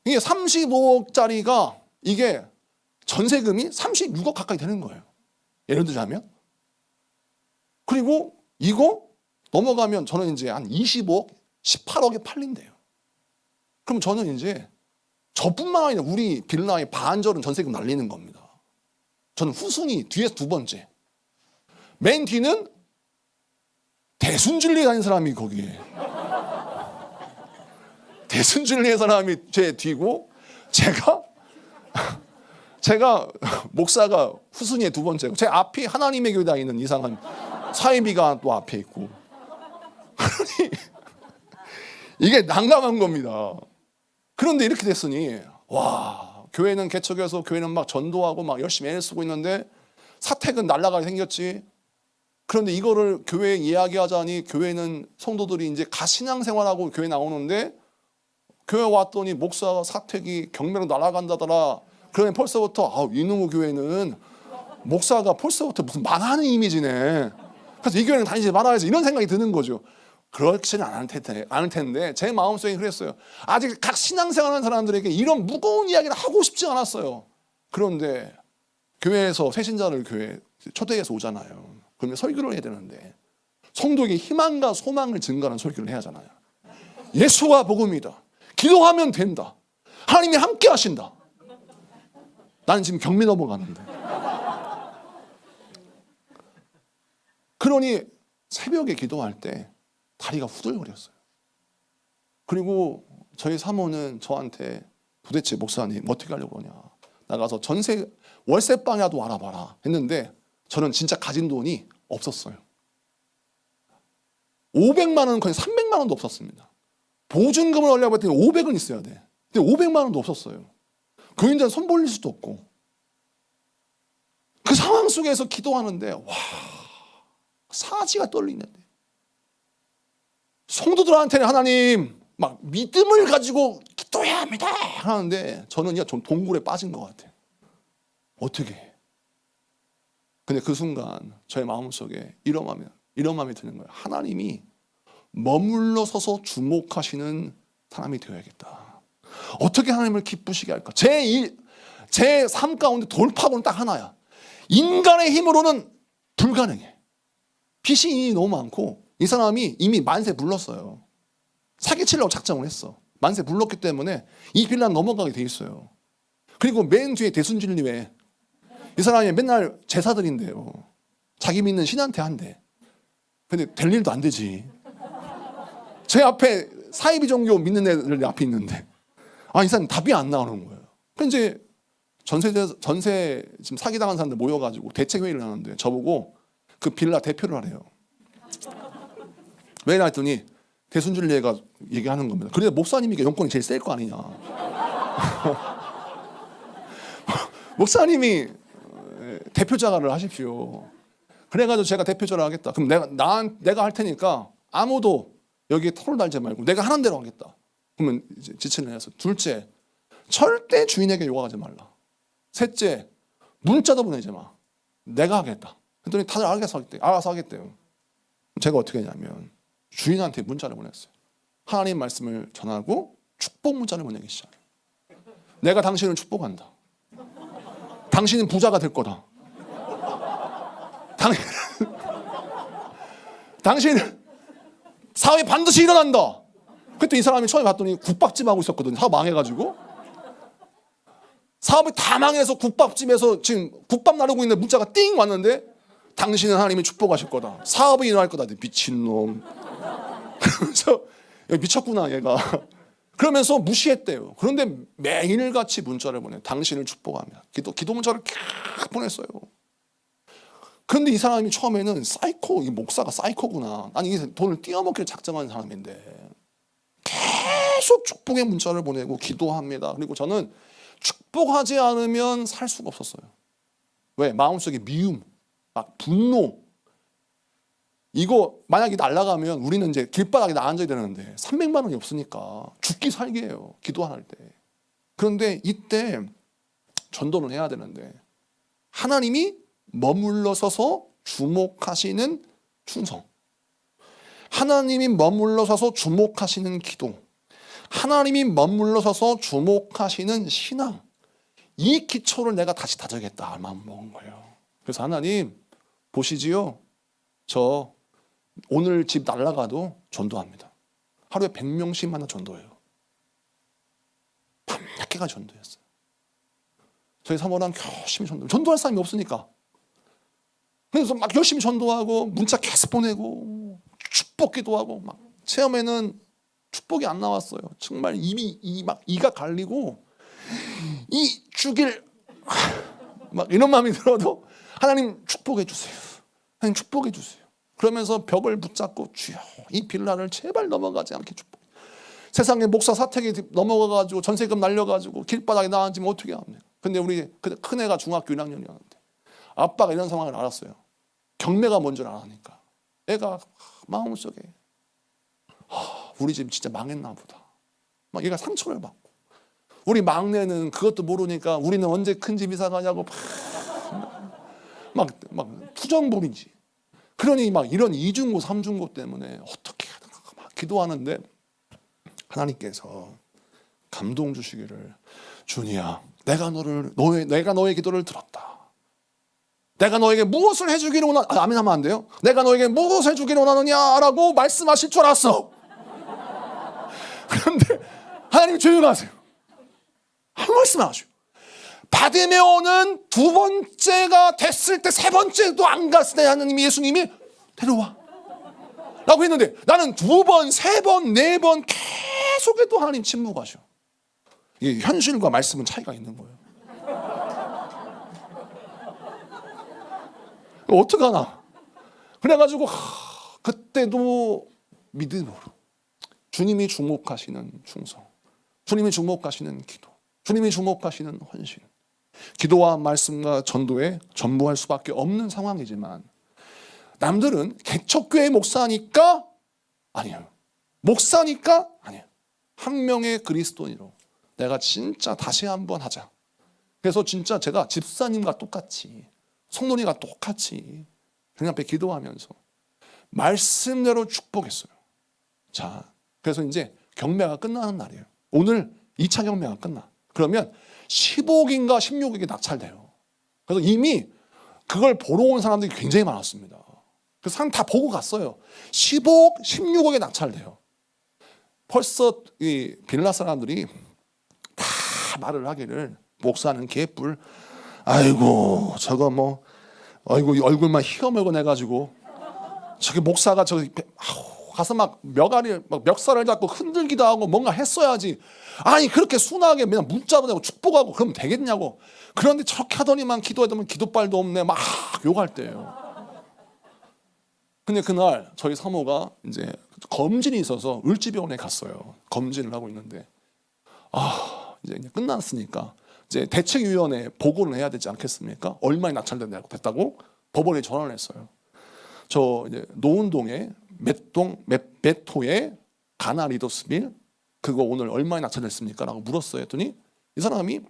이게 35억짜리가 이게 전세금이 36억 가까이 되는 거예요. 예를 들자면. 그리고 이거 넘어가면 저는 이제 한 25억, 18억에 팔린대요. 그럼 저는 이제 저뿐만 아니라 우리 빌라의 반절은 전세금 날리는 겁니다. 저는 후순위 뒤에서 두 번째. 맨 뒤는 대순진리에 다니는 사람이 거기에. 대순진리의 사람이 제 뒤고 제가 목사가 후순위의 두 번째고 제 앞이 하나님의 교회 다니는 이상한 사이비가 또 앞에 있고. 그러니 이게 난감한 겁니다. 그런데 이렇게 됐으니 와, 교회는 개척해서 교회는 막 전도하고 막 열심히 애를 쓰고 있는데 사택은 날라가게 생겼지. 그런데 이거를 교회에 이야기하자니 교회는 성도들이 이제 가신앙생활하고 교회 나오는데 교회 왔더니 목사가 사택이 경매로 날아간다더라. 그러면 벌써부터 이놈의 교회는 목사가 벌써부터 무슨 만하는 이미지네. 그래서 이 교회는 다니지 말아야지 이런 생각이 드는 거죠. 그렇지는 않을 텐데 제 마음속에 그랬어요. 아직 각 신앙생활하는 사람들에게 이런 무거운 이야기를 하고 싶지 않았어요. 그런데 교회에서 새신자를 교회 초대해서 오잖아요. 그러면 설교를 해야 되는데 성도에게 희망과 소망을 증가하는 설교를 해야 하잖아요. 예수가 복음이다. 기도하면 된다. 하나님이 함께 하신다. 나는 지금 경매 넘어가는데. 그러니 새벽에 기도할 때 다리가 후들거렸어요. 그리고 저희 사모는 저한테 도대체 목사님 어떻게 하려고 그러냐. 나가서 월세방이라도 알아봐라 했는데 저는 진짜 가진 돈이 없었어요. 500만 원, 거의 300만 원도 없었습니다. 보증금을 올려고 했더니 500은 있어야 돼. 근데 500만 원도 없었어요. 교인들은 손 벌릴 수도 없고. 그 상황 속에서 기도하는데 와, 사지가 떨리는데 성도들한테는 하나님 막 믿음을 가지고 기도해야 합니다 하는데 저는 그냥 좀 동굴에 빠진 것 같아요. 어떻게 해? 근데 그 순간 저의 마음속에 이런 마음이 드는 거예요. 하나님이 머물러 서서 주목하시는 사람이 되어야겠다. 어떻게 하나님을 기쁘시게 할까? 제 삶 가운데 돌파구는 딱 하나야. 인간의 힘으로는 불가능해. 빚이 너무 많고 이 사람이 이미 만세 불렀어요. 사기치려고 작정을 했어. 만세 불렀기 때문에 이 빌라는 넘어가게 돼 있어요. 그리고 맨 뒤에 대순진리회. 이 사람이 맨날 제사 드린대요. 자기 믿는 신한테 한대. 근데 될 일도 안 되지. 제 앞에 사이비 종교 믿는 애들 앞에 있는데 이 사람 답이 안 나오는 거예요. 그래서 이제 전세 지금 사기당한 사람들 모여가지고 대책회의를 하는데 저보고 그 빌라 대표를 하래요. 왜 그랬더니 대순진리회가 얘기하는 겁니다. 그래도 목사님이 용건이 제일 셀 거 아니냐. 목사님이 대표자를 하십시오. 그래가지고 제가 대표자를 하겠다. 그럼 내가 할 테니까 아무도 여기에 털을 달지 말고 내가 하는 대로 하겠다. 그러면 이제 지침을 해서 둘째, 절대 주인에게 요구하지 말라. 셋째, 문자도 보내지 마. 내가 하겠다. 그랬더니 다들 알아서 하겠대요. 제가 어떻게 했냐면 주인한테 문자를 보냈어요. 하나님 말씀을 전하고 축복 문자를 보내기 시작해요. 내가 당신을 축복한다. 당신은 부자가 될 거다. 당신은 사업이 반드시 일어난다. 그때 이 사람이 처음에 봤더니 국밥집 하고 있었거든요. 사업 망해가지고. 사업이 다 망해서 국밥집에서 지금 국밥 나르고 있는 문자가 띵 왔는데 당신은 하나님이 축복하실 거다. 사업이 일어날 거다. 미친놈. 그러면서 미쳤구나 얘가. 그러면서 무시했대요. 그런데 매일같이 문자를 보내. 당신을 축복합니다. 기도 문자를 캬 보냈어요. 그런데 이 사람이 처음에는 이 목사가 사이코구나. 아니 이게 돈을 띄어먹기를 작정한 사람인데 계속 축복의 문자를 보내고 기도합니다. 그리고 저는 축복하지 않으면 살 수가 없었어요. 왜? 마음속에 미움, 막 분노. 이거 만약에 날아가면 우리는 이제 길바닥에 앉아야 되는데 300만 원이 없으니까 죽기 살기예요. 기도 안 할 때. 그런데 이때 전도를 해야 되는데 하나님이 머물러 서서 주목하시는 충성, 하나님이 머물러 서서 주목하시는 기도, 하나님이 머물러 서서 주목하시는 신앙, 이 기초를 내가 다시 다져야겠다 마음 먹은 거예요. 그래서 하나님 보시지요, 저 오늘 집 날라가도 전도합니다. 하루에 100명씩 만나 전도해요. 밤늦게가 전도했어요. 저희 사모랑 열심히 전도할 사람이 없으니까. 그래서 막 열심히 전도하고 문자 계속 보내고 축복 기도하고 막 처음에는 축복이 안 나왔어요. 정말 이가 갈리고 죽일 막 이런 마음이 들어도 하나님 축복해 주세요. 하나님 축복해 주세요. 그러면서 벽을 붙잡고 주여 이 빌라를 제발 넘어가지 않게 축복. 세상에 목사 사택이 넘어가가지고 전세금 날려가지고 길바닥에 나앉으면 어떻게 합니까? 근데 우리 큰 애가 중학교 1학년이었는데 아빠가 이런 상황을 알았어요. 경매가 뭔 줄 아니까 애가 마음속에 우리 집 진짜 망했나 보다. 막 얘가 상처를 받고 우리 막내는 그것도 모르니까 우리는 언제 큰 집 이사 가냐고 막 투정부리지. 그러니 막 이런 이중고 삼중고 때문에 어떻게 막 기도하는데 하나님께서 감동 주시기를 준이야 내가 너의 기도를 들었다. 내가 너에게 무엇을 해주기를 원하느냐. 아멘 하면 안 돼요? 내가 너에게 무엇을 해주기를 원하느냐라고 말씀하실 줄 알았어. 그런데 하나님 조용하세요. 한 말씀 안 하셔. 받으면은 두 번째가 됐을 때 세 번째도 안 갔을 때 하나님이 예수님이 데려와 라고 했는데 나는 두 번, 세 번, 네 번 계속해도 하나님 침묵하셔. 이게 현실과 말씀은 차이가 있는 거예요. 어떡하나. 그래가지고 그때도 믿음으로 주님이 주목하시는 충성, 주님이 주목하시는 기도, 주님이 주목하시는 헌신, 기도와 말씀과 전도에 전부할 수밖에 없는 상황이지만 남들은 개척교회 목사니까 아니에요. 목사니까 아니에요. 한 명의 그리스도인으로 내가 진짜 다시 한번 하자. 그래서 진짜 제가 집사님과 똑같이 성도님과 똑같이 주님 앞에 기도하면서 말씀대로 축복했어요. 자, 그래서 이제 경매가 끝나는 날이에요. 오늘 2차 경매가 끝나. 그러면 15억인가 16억이 낙찰돼요. 그래서 이미 그걸 보러 온 사람들이 굉장히 많았습니다. 그 사람 다 보고 갔어요. 15억, 16억에 낙찰돼요. 벌써 이 빌라 사람들이 다 말을 하기를, 목사는 개뿔, 아이고 저거 뭐, 아이고 얼굴만 희어먹어 내가지고 저기 목사가 저기 가서 막 멱알이 막 멱살을 잡고 흔들기도 하고 뭔가 했어야지. 아니 그렇게 순하게 그냥 문자 보내고 축복하고 그러면 되겠냐고. 그런데 저렇게 하더니만 기도해도 기도빨도 없네 막 욕할 때예요. 근데 그날 저희 사모가 이제 검진이 있어서 을지병원에 갔어요. 검진을 하고 있는데 이제 끝났으니까 이제 대책위원회에 보고를 해야 되지 않겠습니까? 얼마에 낙찰됐다고 법원에 전화를 했어요. 저 이제 노은동에 몇 호에 가나 리더스빌 그거 오늘 얼마에 낙찰됐습니까? 라고 물었어요. 했더니 이 사람이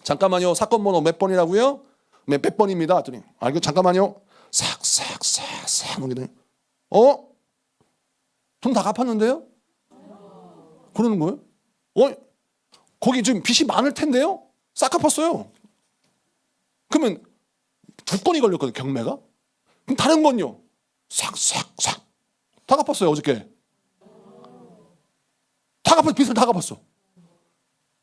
잠깐만요. 사건 번호 몇 번이라고요? 몇 번입니다. 했더니 이거 잠깐만요. 싹 넘기더니 돈 다 갚았는데요? 그러는 거예요? 거기 지금 빚이 많을 텐데요? 싹 갚았어요. 그러면 2건이 걸렸거든요. 경매가. 그럼 다른 건요? 싹 다 갚았어요. 어저께 다 갚았어. 빚을 다 갚았어.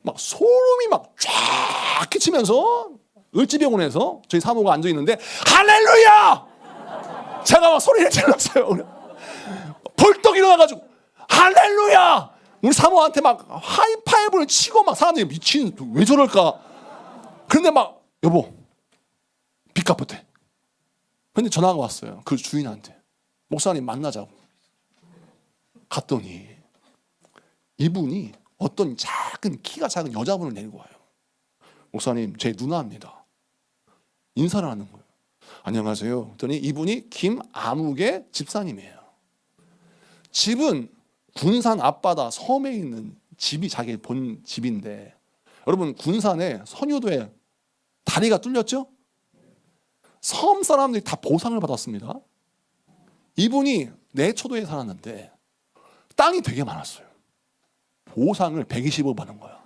막 소름이 막 쫙 끼치면서 을지병원에서 저희 사모가 앉아있는데 할렐루야! 제가 막 소리를 질렀어요. 벌떡 일어나가지고 할렐루야! 우리 사모한테 막 하이파이브를 치고 막 사람들이 미친 왜 저럴까. 그런데 막 여보 빚 갚았대. 근데 전화가 왔어요. 그 주인한테. 목사님 만나자고. 갔더니 이분이 어떤 키가 작은 여자분을 데리고 와요. 목사님 제 누나입니다. 인사를 하는 거예요. 안녕하세요. 그랬더니 이분이 김아묵의 집사님이에요. 집은 군산 앞바다 섬에 있는 집이 자기 본 집인데, 여러분 군산에 선유도에 다리가 뚫렸죠? 섬 사람들이 다 보상을 받았습니다. 이분이 내초도에 살았는데 땅이 되게 많았어요. 보상을 120억 받은 거야.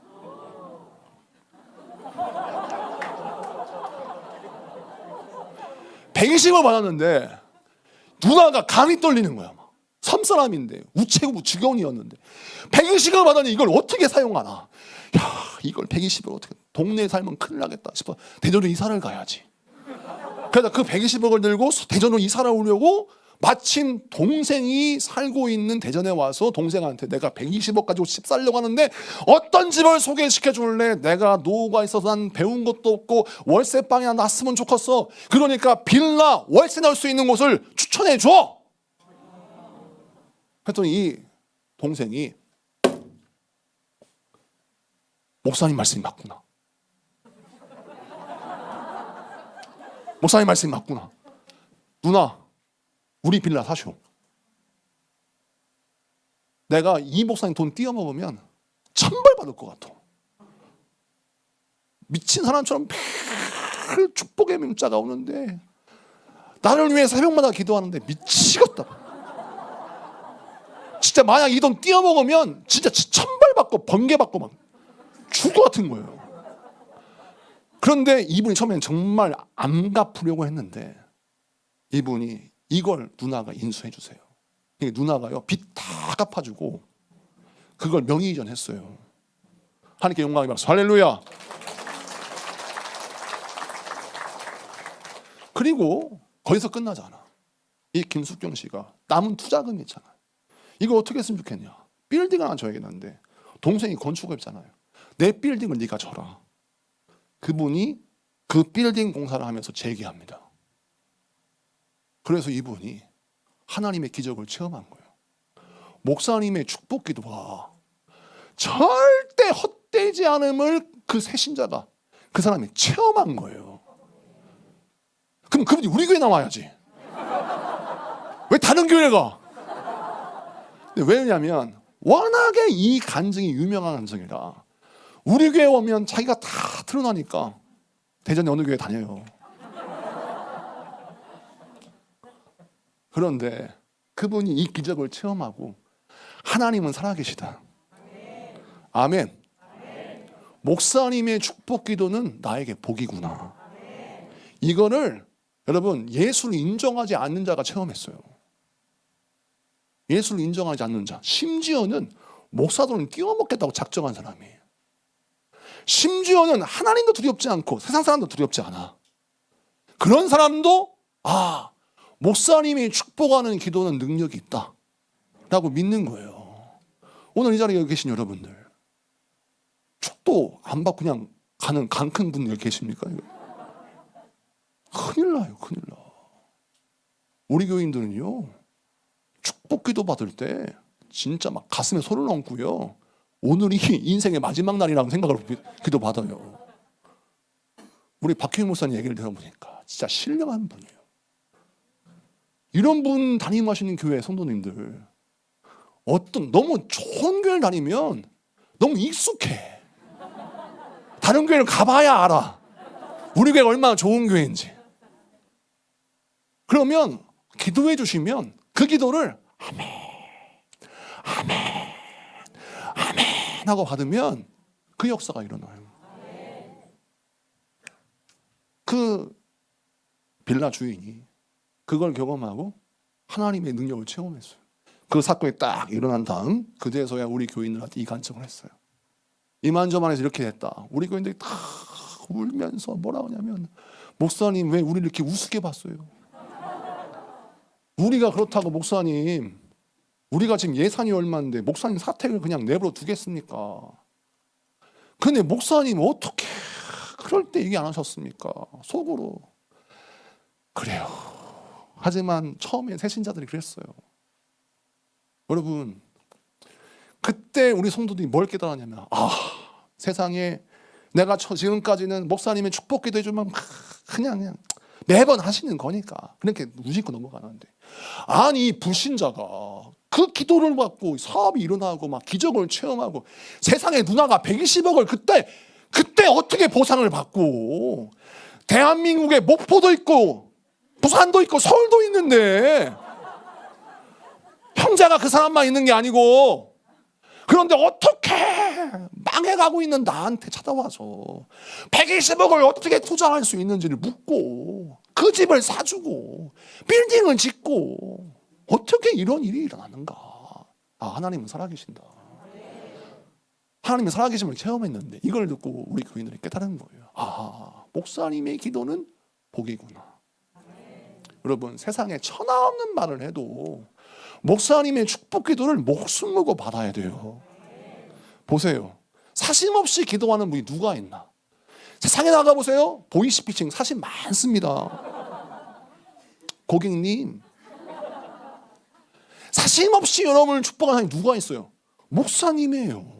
(120억) 받았는데 누나가 간이 떨리는 거야. 섬 사람인데 우체국 직원이었는데 120억 받았니 이걸 어떻게 사용하나. 야 이걸 120억 어떻게, 동네에 살면 큰일 나겠다 싶어 대전으로 이사를 가야지. 그래서 그 120억을 들고 대전으로 이사를 오려고 마침 동생이 살고 있는 대전에 와서 동생한테 내가 120억 가지고 집 살려고 하는데 어떤 집을 소개시켜 줄래? 내가 노후가 있어서 난 배운 것도 없고 월세방이나 났으면 좋겠어. 그러니까 빌라 월세 낼 수 있는 곳을 추천해 줘. 그랬더니 이 동생이 목사님 말씀이 맞구나. 목사님 말씀이 맞구나. 누나 우리 빌라 사쇼. 내가 이 목사님 돈 띄어먹으면 천벌 받을 것 같아. 미친 사람처럼 매일 축복의 문자가 오는데 나를 위해 새벽마다 기도하는데 미치겠다. 진짜 만약 이 돈 띄어먹으면 진짜 천벌 받고 번개 받고 막 죽을 것 같은 거예요. 그런데 이분이 처음엔 정말 안 갚으려고 했는데 이분이 이걸 누나가 인수해 주세요. 누나가요 빚 다 갚아주고 그걸 명의 이전했어요. 하나님께 영광이 받습니다. 할렐루야. 그리고 거기서 끝나지 않아. 이 김숙경 씨가 남은 투자금이 있잖아요. 이거 어떻게 했으면 좋겠냐. 빌딩을 하나 줘야겠는데 동생이 건축업이잖아요. 내 빌딩을 네가 줘라. 그분이 그 빌딩 공사를 하면서 재개합니다. 그래서 이분이 하나님의 기적을 체험한 거예요. 목사님의 축복 기도가 절대 헛되지 않음을 그 새신자가 그 사람이 체험한 거예요. 그럼 그분이 우리 교회 나와야지. 왜 다른 교회 가? 왜냐면 워낙에 이 간증이 유명한 간증이라 우리 교회 오면 자기가 다 드러나니까 대전에 어느 교회 다녀요. 그런데 그분이 이 기적을 체험하고 하나님은 살아계시다. 아멘. 목사님의 축복 기도는 나에게 복이구나. 이거를 여러분 예수를 인정하지 않는 자가 체험했어요. 예수를 인정하지 않는 자, 심지어는 목사들은 띄워먹겠다고 작정한 사람이에요. 심지어는 하나님도 두렵지 않고 세상 사람도 두렵지 않아. 그런 사람도 목사님이 축복하는 기도는 능력이 있다 라고 믿는 거예요. 오늘 이 자리에 계신 여러분들, 축도 안 받고 그냥 가는 강큰 분들 계십니까? 큰일 나요, 큰일 나. 우리 교인들은요, 축복 기도 받을 때 진짜 막 가슴에 손을 얹고요, 오늘이 인생의 마지막 날이라고 생각을 기도 받아요. 우리 박효인 목사님 얘기를 들어보니까 진짜 신령한 분이에요. 이런 분 담임하시는 교회 성도님들, 너무 좋은 교회를 다니면 너무 익숙해. 다른 교회를 가봐야 알아. 우리 교회가 얼마나 좋은 교회인지. 그러면 기도해 주시면 그 기도를 아멘, 아멘, 아멘 하고 받으면 그 역사가 일어나요. 그 빌라 주인이 그걸 경험하고 하나님의 능력을 체험했어요. 그 사건이 딱 일어난 다음 그제서야 우리 교인들한테 이 간청을 했어요. 이만저만해서 이렇게 됐다. 우리 교인들이 다 울면서 뭐라고 하냐면, 목사님 왜 우리를 이렇게 우습게 봤어요? 우리가 그렇다고 목사님, 우리가 지금 예산이 얼마인데 목사님 사택을 그냥 내버려 두겠습니까? 근데 목사님 어떻게 그럴 때 얘기 안 하셨습니까? 속으로. 그래요. 하지만 처음에 새신자들이 그랬어요. 여러분, 그때 우리 성도들이 뭘 깨달았냐면, 세상에 내가 지금까지는 목사님의 축복 기도 해주면 그냥 매번 하시는 거니까 그렇게 무심코 넘어가는데, 아니 불신자가 그 기도를 받고 사업이 일어나고 막 기적을 체험하고 세상에 누나가 120억을 그때 어떻게 보상을 받고, 대한민국에 목포도 있고 부산도 있고 서울도 있는데 형제가 그 사람만 있는 게 아니고, 그런데 어떻게 망해가고 있는 나한테 찾아와서 120억을 어떻게 투자할 수 있는지를 묻고, 그 집을 사주고 빌딩을 짓고, 어떻게 이런 일이 일어나는가. 하나님은 살아계신다. 하나님의 살아계심을 체험했는데 이걸 듣고 우리 교인들이 깨달은 거예요. 목사님의 기도는 복이구나. 여러분, 세상에 천하 없는 말을 해도 목사님의 축복 기도를 목숨 걸고 받아야 돼요. 보세요. 사심 없이 기도하는 분이 누가 있나? 세상에 나가보세요. 보이스피싱 사심 많습니다. 고객님, 사심 없이 여러분을 축복하는 사람이 누가 있어요? 목사님이에요.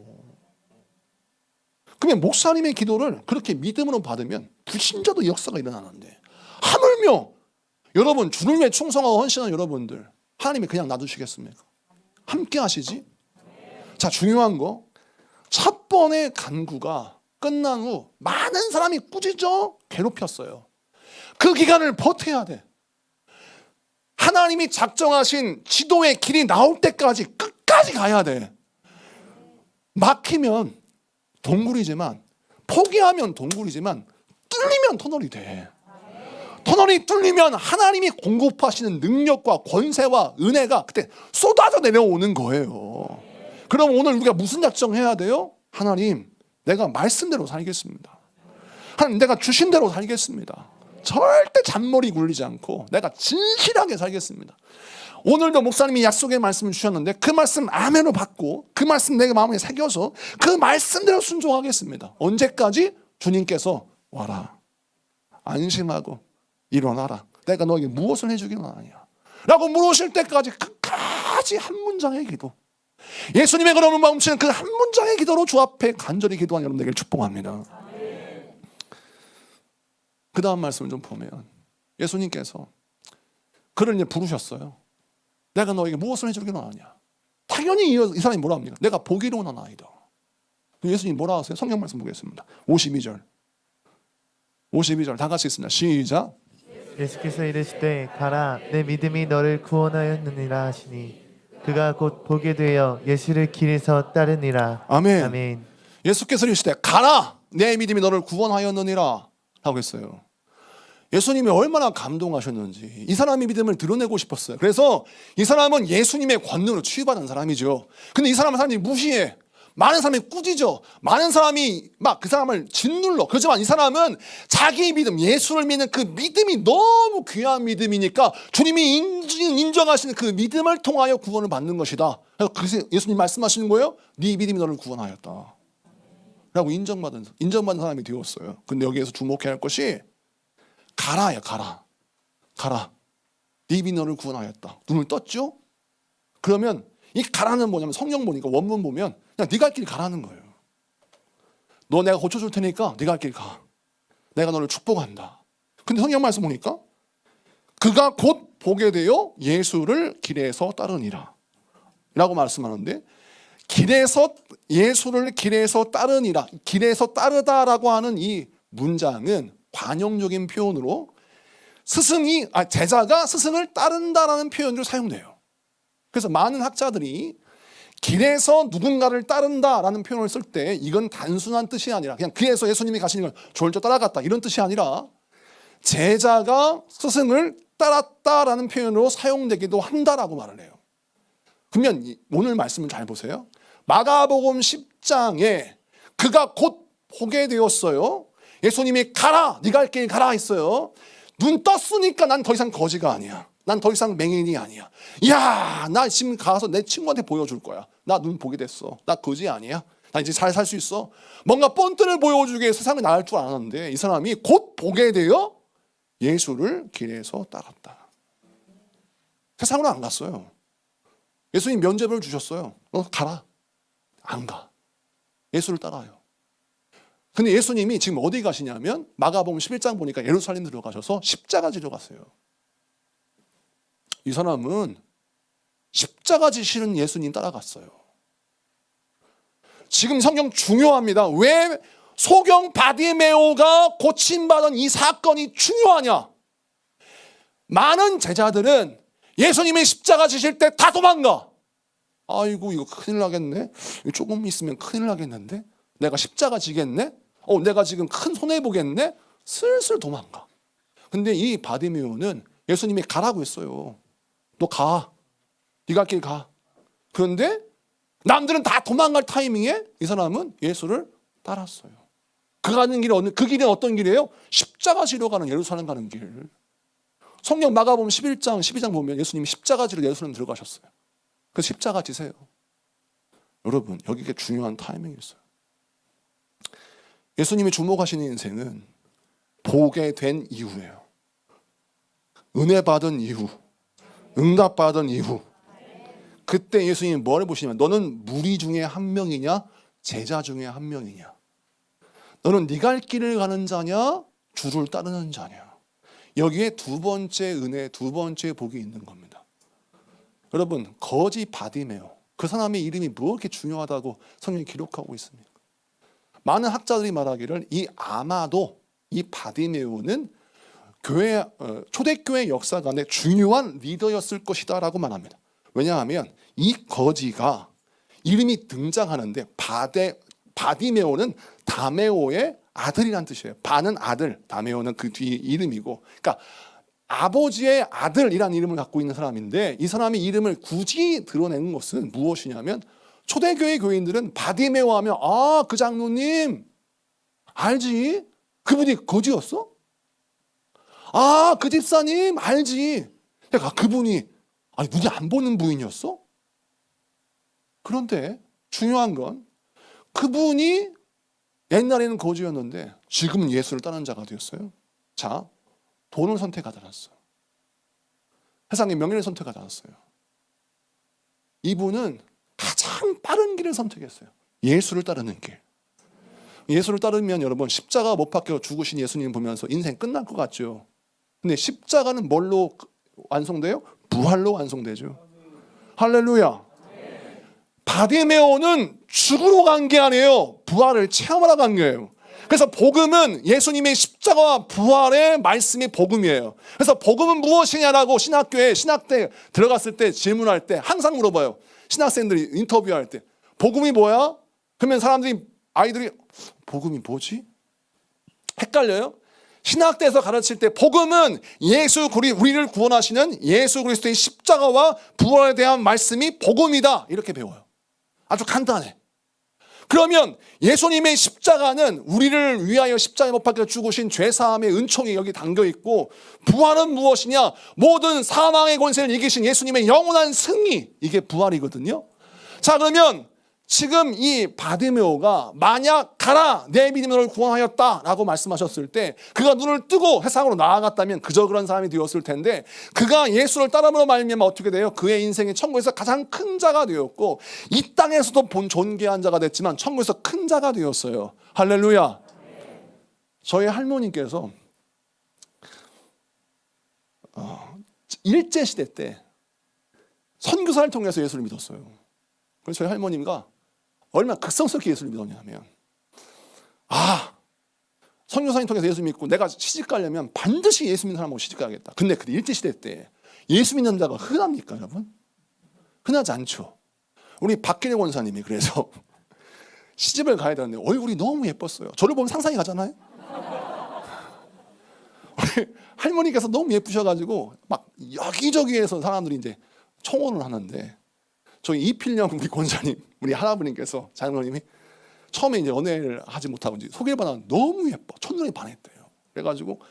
그러면 목사님의 기도를 그렇게 믿음으로 받으면 불신자도 역사가 일어나는데, 하물며 여러분 주를 위해 충성하고 헌신한 여러분들 하나님이 그냥 놔두시겠습니까? 함께 하시지? 자, 중요한 거, 첫 번의 간구가 끝난 후 많은 사람이 꾸짖어 괴롭혔어요. 그 기간을 버텨야 돼. 하나님이 작정하신 지도의 길이 나올 때까지 끝까지 가야 돼. 막히면 동굴이지만, 포기하면 동굴이지만, 뚫리면 터널이 돼. 터널이 뚫리면 하나님이 공급하시는 능력과 권세와 은혜가 그때 쏟아져 내려오는 거예요. 그럼 오늘 우리가 무슨 작정해야 돼요? 하나님, 내가 말씀대로 살겠습니다. 하나님, 내가 주신 대로 살겠습니다. 절대 잔머리 굴리지 않고 내가 진실하게 살겠습니다. 오늘도 목사님이 약속의 말씀을 주셨는데 그 말씀 아멘으로 받고 그 말씀 내 마음에 새겨서 그 말씀대로 순종하겠습니다. 언제까지? 주님께서 와라, 안심하고 일어나라, 내가 너에게 무엇을 해주기는 아니야 라고 물으실 때까지 끝까지 한 문장의 기도, 예수님의 그런 마음치는 그 한 문장의 기도로 주 앞에 간절히 기도한 여러분에게 축복합니다. 그 다음 말씀을 좀 보면 예수님께서 그를 이제 부르셨어요. 내가 너에게 무엇을 해주기는 아니야. 당연히 이 사람이 뭐라 합니까? 내가 보기로 난 아이다. 예수님 뭐라 하세요? 성경 말씀 보겠습니다. 52절 다 같이 있습니다. 시작. 예수께서 이르시되 가라, 내 믿음이 너를 구원하였느니라 하시니 그가 곧 보게 되어 예수를 길에서 따르니라. 아멘. 아멘. 예수께서 이르시되 가라, 내 믿음이 너를 구원하였느니라 라고 했어요. 예수님이 얼마나 감동하셨는지 이 사람의 믿음을 드러내고 싶었어요. 그래서 이 사람은 예수님의 권능으로 치유받은 사람이죠. 근데 이 사람들이 무시해. 많은 사람이 꾸짖어. 많은 사람이 막 그 사람을 짓눌러. 그렇지만 이 사람은 자기 믿음, 예수를 믿는 그 믿음이 너무 귀한 믿음이니까 주님이 인정하시는 그 믿음을 통하여 구원을 받는 것이다. 그래서 예수님 말씀하시는 거예요. 네 믿음이 너를 구원하였다 라고 인정받은 사람이 되었어요. 근데 여기에서 주목해야 할 것이 가라야, 가라. 네 믿음이 너를 구원하였다. 눈을 떴죠? 그러면 이 가라는 뭐냐면 성경 보니까 원문 보면 그냥 네가 할 길 가라는 거예요. 너 내가 고쳐줄 테니까 네가 할 길 가. 내가 너를 축복한다. 근데 성경 말씀 보니까 그가 곧 보게 되어 예수를 길에서 따르니라 라고 말씀하는데 예수를 길에서 따르니라, 길에서 따르다라고 하는 이 문장은 관용적인 표현으로 제자가 스승을 따른다라는 표현으로 사용돼요. 그래서 많은 학자들이 길에서 누군가를 따른다라는 표현을 쓸 때 이건 단순한 뜻이 아니라 그냥 길에서 예수님이 가시는 걸 졸졸 따라갔다 이런 뜻이 아니라 제자가 스승을 따랐다라는 표현으로 사용되기도 한다라고 말을 해요. 그러면 오늘 말씀을 잘 보세요. 마가복음 10장에 그가 곧 보게 되었어요. 예수님이 가라, 네가 할 길 가라 했어요. 눈 떴으니까 난 더 이상 거지가 아니야. 난 더 이상 맹인이 아니야. 야, 나 지금 가서 내 친구한테 보여줄 거야. 나 눈 보게 됐어. 나 거지 아니야. 나 이제 잘 살 수 있어. 뭔가 본뜬을 보여주기 위해 세상을 나갈 줄 알았는데 이 사람이 곧 보게 되어 예수를 길에서 따랐다. 세상으로 안 갔어요. 예수님 면죄부를 주셨어요. 너 가라. 안 가. 예수를 따라요. 근데 예수님이 지금 어디 가시냐면 마가복음 11장 보니까 예루살렘 들어가셔서 십자가 지러 갔어요. 이 사람은 십자가 지시는 예수님 따라갔어요. 지금 성경 중요합니다. 왜 소경 바디메오가 고침받은 이 사건이 중요하냐? 많은 제자들은 예수님이 십자가 지실 때 다 도망가. 아이고 이거 큰일 나겠네. 조금 있으면 큰일 나겠는데. 내가 십자가 지겠네. 내가 지금 큰 손해 보겠네. 슬슬 도망가. 근데 이 바디메오는 예수님이 가라고 했어요. 너 가. 네가 할 길 가. 그런데 남들은 다 도망갈 타이밍에 이 사람은 예수를 따랐어요. 그 길은 어떤 길이에요? 십자가 지러 가는 예루살렘 가는 길. 성경 마가복음 11장, 12장 보면 예수님이 십자가 지러 예루살렘 들어가셨어요. 그래서 십자가 지세요. 여러분, 여기가 중요한 타이밍이었어요. 예수님이 주목하시는 인생은 보게 된 이후예요. 은혜 받은 이후, 응답받은 이후. 그때 예수님이 뭘 보시냐면 너는 무리 중에 한 명이냐 제자 중에 한 명이냐. 너는 네가 할 길을 가는 자냐 주를 따르는 자냐. 여기에 두 번째 은혜, 두 번째 복이 있는 겁니다. 여러분, 거지 바디메오, 그 사람의 이름이 뭐 이렇게 중요하다고 성경이 기록하고 있습니까? 많은 학자들이 말하기를 아마도 이 바디메오는 초대교회 역사관의 중요한 리더였을 것이다 라고 말합니다. 왜냐하면 이 거지가 이름이 등장하는데 바디메오는 다메오의 아들이란 뜻이에요. 바는 아들, 다메오는 그 뒤 이름이고, 그러니까 아버지의 아들이라는 이름을 갖고 있는 사람인데 이 사람의 이름을 굳이 드러내는 것은 무엇이냐면 초대교회 교인들은 바디메오 하면 그 장로님 알지? 그분이 거지였어? 그 집사님 알지? 그러니까 그분이 눈이 안 보는 부인이었어? 그런데 중요한 건 그분이 옛날에는 거지였는데 지금은 예수를 따르는 자가 되었어요. 자, 돈을 선택하지 않았어요. 세상의 명예를 선택하지 않았어요. 이분은 가장 빠른 길을 선택했어요. 예수를 따르는 길. 예수를 따르면 여러분 십자가 못 박혀 죽으신 예수님 보면서 인생 끝날 것 같죠. 근데 십자가는 뭘로 완성돼요? 부활로 완성되죠. 할렐루야. 바디메오는 죽으러 간 게 아니에요. 부활을 체험하러 간 거예요. 그래서 복음은 예수님의 십자가와 부활의 말씀이 복음이에요. 그래서 복음은 무엇이냐라고 신학교에 신학대 들어갔을 때 질문할 때 항상 물어봐요. 신학생들이 인터뷰할 때 복음이 뭐야? 그러면 사람들이 아이들이 복음이 뭐지? 헷갈려요? 신학대에서 가르칠 때 복음은 우리를 구원하시는 예수 그리스도의 십자가와 부활에 대한 말씀이 복음이다 이렇게 배워요. 아주 간단해. 그러면 예수님의 십자가는 우리를 위하여 십자가에 못 박혀 죽으신 죄사함의 은총이 여기 담겨 있고, 부활은 무엇이냐? 모든 사망의 권세를 이기신 예수님의 영원한 승리, 이게 부활이거든요. 자, 그러면 지금 이 바디메오가 만약 가라 내 믿음이 너를 구원하였다 라고 말씀하셨을 때 그가 눈을 뜨고 세상으로 나아갔다면 그저 그런 사람이 되었을 텐데, 그가 예수를 따름으로 말미암아 어떻게 돼요? 그의 인생이 천국에서 가장 큰 자가 되었고, 이 땅에서도 존귀한 자가 됐지만 천국에서 큰 자가 되었어요. 할렐루야. 저희 할머니께서 일제시대 때 선교사를 통해서 예수를 믿었어요. 그래서 저희 할머니가 얼마나 극성스럽게 예수를 믿었냐면, 선교사님 통해서 예수 믿고 내가 시집 가려면 반드시 예수 믿는 사람하고 시집 가야겠다. 근데 그때 일제시대 때 예수 믿는 자가 흔합니까, 여러분? 흔하지 않죠. 우리 박기래 권사님이 그래서 시집을 가야 되는데 얼굴이 너무 예뻤어요. 저를 보면 상상이 가잖아요. 우리 할머니께서 너무 예쁘셔가지고 막 여기저기에서 사람들이 이제 청혼을 하는데, 저희 이필령 우리 권사님, 우리 할아버님께서, 장로님이 처음에 이제 연애를 하지 못하고 이제 소개를 받아 너무 예뻐, 첫눈에 반했대요. 그래가지고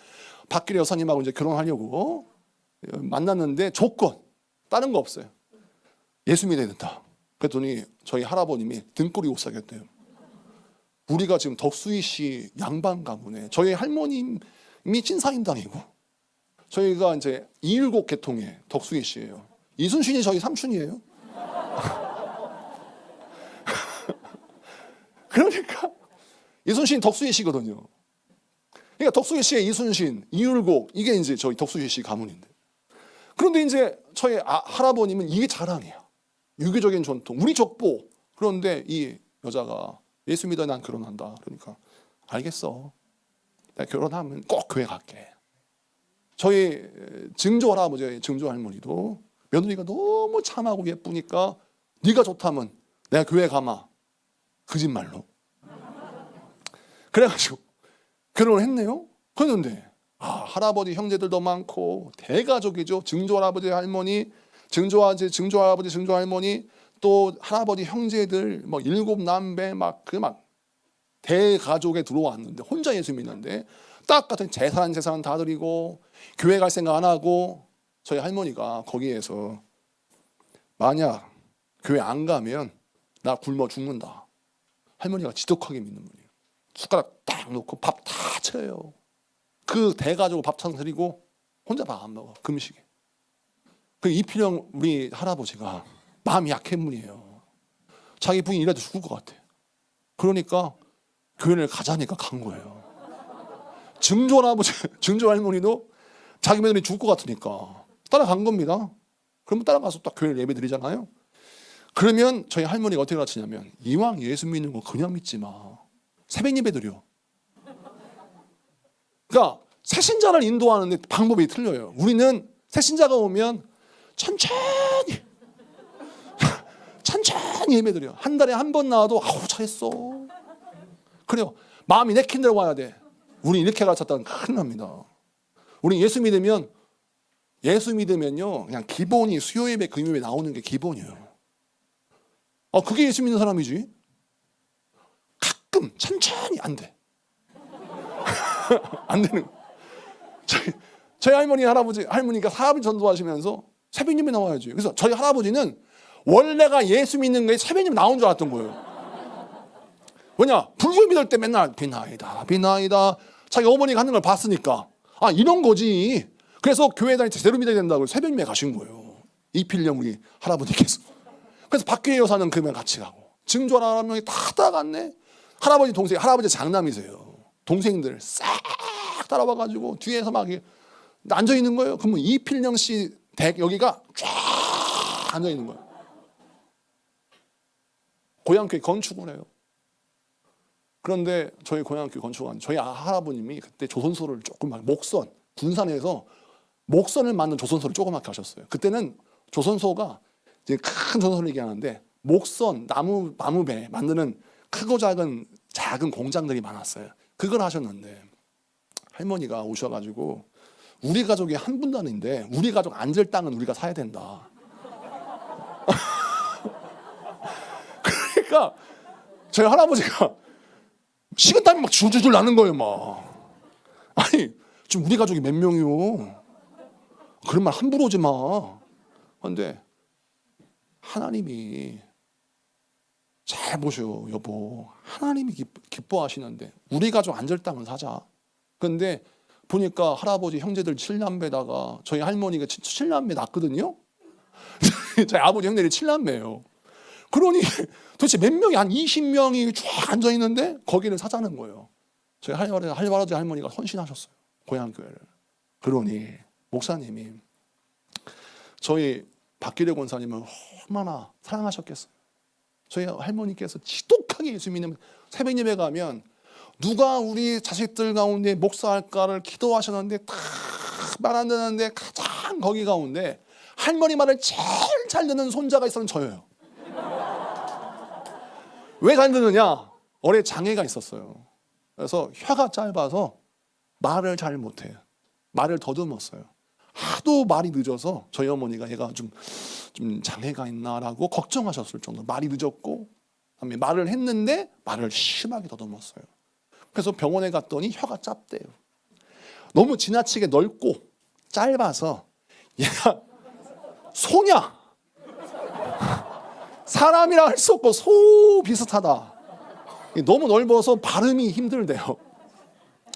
박기래 여사님하고 이제 결혼하려고 만났는데 조건 다른 거 없어요. 예수 믿어야 된다. 그랬더니 저희 할아버님이 등골이 오싹했대요. 우리가 지금 덕수이 씨 양반 가문에 저희 할머님이 신사임당이고, 저희가 이제 217 계통의 덕수이 씨예요. 이순신이 저희 삼촌이에요. 그러니까 이순신 덕수이 씨거든요. 그러니까 덕수이 씨의 이순신, 이율곡, 이게 이제 저희 덕수이 씨 가문인데, 그런데 이제 저희 할아버님은 이게 자랑이에요. 유교적인 전통, 우리 족보. 그런데 이 여자가 예수 믿어 난 결혼한다. 그러니까 알겠어, 내가 결혼하면 꼭 교회 갈게. 저희 증조 할아버지, 증조 할머니도 며느리가 너무 참하고 예쁘니까 네가 좋다면 내가 교회 가마, 거짓말로. 그래가지고 결혼을 했네요. 그런데 할아버지 형제들도 많고 대가족이죠. 증조 할아버지, 할머니, 증조 할아버지, 증조 할머니, 또 할아버지 형제들 뭐 7남매 막 대가족에 들어왔는데 혼자 예수 믿는데, 딱 같은 재산 다 드리고 교회 갈 생각 안 하고, 저희 할머니가 거기에서 만약 교회 안 가면 나 굶어 죽는다. 할머니가 지독하게 믿는 분이에요. 숟가락 딱 놓고 밥 다 차려요. 그 대가족을 밥상 드리고 혼자 밥 안 먹어, 금식에. 그 이필영 우리 할아버지가 마음이 약한 분이에요. 자기 부인이 이래도 죽을 것 같아. 그러니까 교회를 가자니까 간 거예요. 증조 할아버지, 증조 할머니도 자기 며느리 죽을 것 같으니까 따라간 겁니다. 그러면 따라가서 딱 교회 예배 드리잖아요. 그러면 저희 할머니가 어떻게 가르치냐면, 이왕 예수 믿는 거 그냥 믿지 마, 새벽 예배 드려. 그러니까 새신자를 인도하는데 방법이 틀려요. 우리는 새신자가 오면 천천히 예배 드려. 한 달에 한 번 나와도 잘했어. 그래요. 마음이 내킨 대로 와야 돼. 우리 이렇게 가르쳤다는 큰일 납니다. 우리 예수 믿으면요, 그냥 기본이 수요 예배, 금요 예배 나오는 게 기본이에요. 그게 예수 믿는 사람이지. 가끔 천천히 안 돼. 안 되는 거. 저희 할머니가 사업을 전도하시면서 새벽 예배 나와야지. 그래서 저희 할아버지는 원래가 예수 믿는 게 새벽 예배 나온 줄 알았던 거예요. 왜냐? 불교 믿을 때 맨날 비나이다 자기 어머니가 하는 걸 봤으니까 이런 거지. 그래서 교회 다닐 때 제대로 믿어야 된다고 새벽 예배 가신 거예요. 이필령 우리 할아버지께서. 그래서 박기래 여사는 그러면 같이 가고, 증조 할아버지 다 따라갔네. 할아버지 장남이세요. 동생들 싹 따라와가지고 뒤에서 막 앉아 있는 거예요. 그러면 이필령 씨 여기가 쫙 앉아 있는 거예요. 고향교회 건축을 해요. 그런데 저희 고향교회 건축한 저희 할아버님이 그때 조선소를 조금 목선, 군산에서 목선을 만든 조선소를 조그맣게 하셨어요. 그때는 조선소가 이제 큰 조선소를 얘기하는데, 목선, 나무배 만드는 크고 작은 작은 공장들이 많았어요. 그걸 하셨는데 할머니가 오셔가지고 우리 가족이 한 분도 아닌데 우리 가족 앉을 땅은 우리가 사야 된다. 그러니까 저희 할아버지가 식은땀이 막 줄줄줄 나는 거예요. 막 아니 지금 우리 가족이 몇 명이요? 그런 말 함부로 하지 마. 그런데 하나님이 잘 보셔 여보. 하나님이 기뻐하시는데 우리 가족 앉을 땅은 사자. 그런데 보니까 할아버지 형제들 7남매다가 저희 할머니가 7남매 낳거든요. 저희 아버지 형제들이 7남매예요. 그러니 도대체 몇 명이 한 20명이 쫙 앉아 있는데 거기를 사자는 거예요. 저희 할아버지 할머니가 헌신하셨어요. 고향 교회를. 그러니 목사님이 저희 박기래 권사님을 얼마나 사랑하셨겠어요. 저희 할머니께서 지독하게 예수 믿는 새벽 예배 가면 누가 우리 자식들 가운데 목사할까를 기도하셨는데 다 말 안 듣는데 가장 거기 가운데 할머니 말을 제일 잘 듣는 손자가 있었는 저예요. 왜 잘 듣느냐? 어뢰 장애가 있었어요. 그래서 혀가 짧아서 말을 잘 못해요. 말을 더듬었어요. 하도 말이 늦어서 저희 어머니가 얘가 좀 장애가 있나라고 걱정하셨을 정도로 말이 늦었고 그다음에 말을 했는데 말을 심하게 더듬었어요. 그래서 병원에 갔더니 혀가 짧대요. 너무 지나치게 넓고 짧아서 얘가 소냐 사람이라 할 수 없고 소 비슷하다. 너무 넓어서 발음이 힘들대요.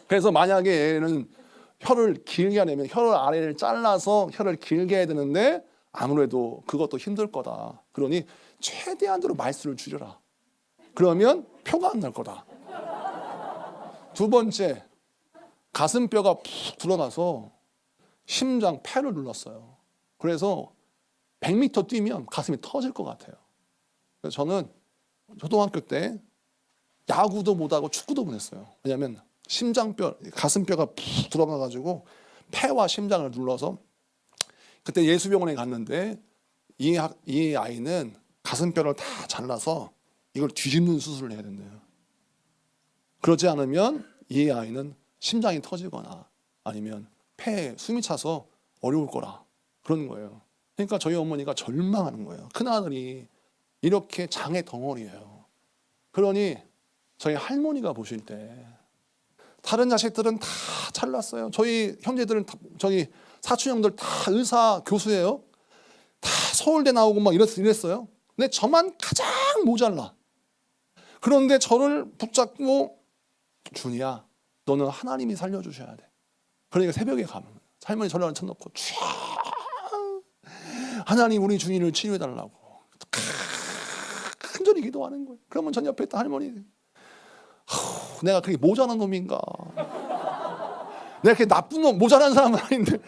그래서 만약에 얘는 혀를 길게 하려면 혀 아래를 잘라서 혀를 길게 해야 되는데 아무래도 그것도 힘들 거다. 그러니 최대한으로 말수를 줄여라. 그러면 표가 안 날 거다. 두 번째, 가슴뼈가 푹 드러나서 심장, 폐를 눌렀어요. 그래서 100m 뛰면 가슴이 터질 것 같아요. 그래서 저는 초등학교 때 야구도 못하고 축구도 못했어요. 왜냐하면 심장뼈, 가슴뼈가 푹 들어가가지고 폐와 심장을 눌러서 그때 예수병원에 갔는데 이 아이는 가슴뼈를 다 잘라서 이걸 뒤집는 수술을 해야 된대요. 그러지 않으면 이 아이는 심장이 터지거나 아니면 폐에 숨이 차서 어려울 거라 그런 거예요. 그러니까 저희 어머니가 절망하는 거예요. 큰아들이 이렇게 장애 덩어리예요. 그러니 저희 할머니가 보실 때 다른 자식들은 다 잘났어요. 저희 형제들은 저희 사촌 형들 다 의사 교수예요. 다 서울대 나오고 막 이랬어요. 근데 저만 가장 모자라. 그런데 저를 붙잡고 준이야, 너는 하나님이 살려주셔야 돼. 그러니까 새벽에 가면 할머니 전화를 쳐놓고 하나님 우리 준이를 치료해달라고 간절히 기도하는 거예요. 그러면 전 옆에 있던 할머니 내가 그렇게 모자란 놈인가? 내가 그렇게 나쁜 놈, 모자란 사람은 아닌데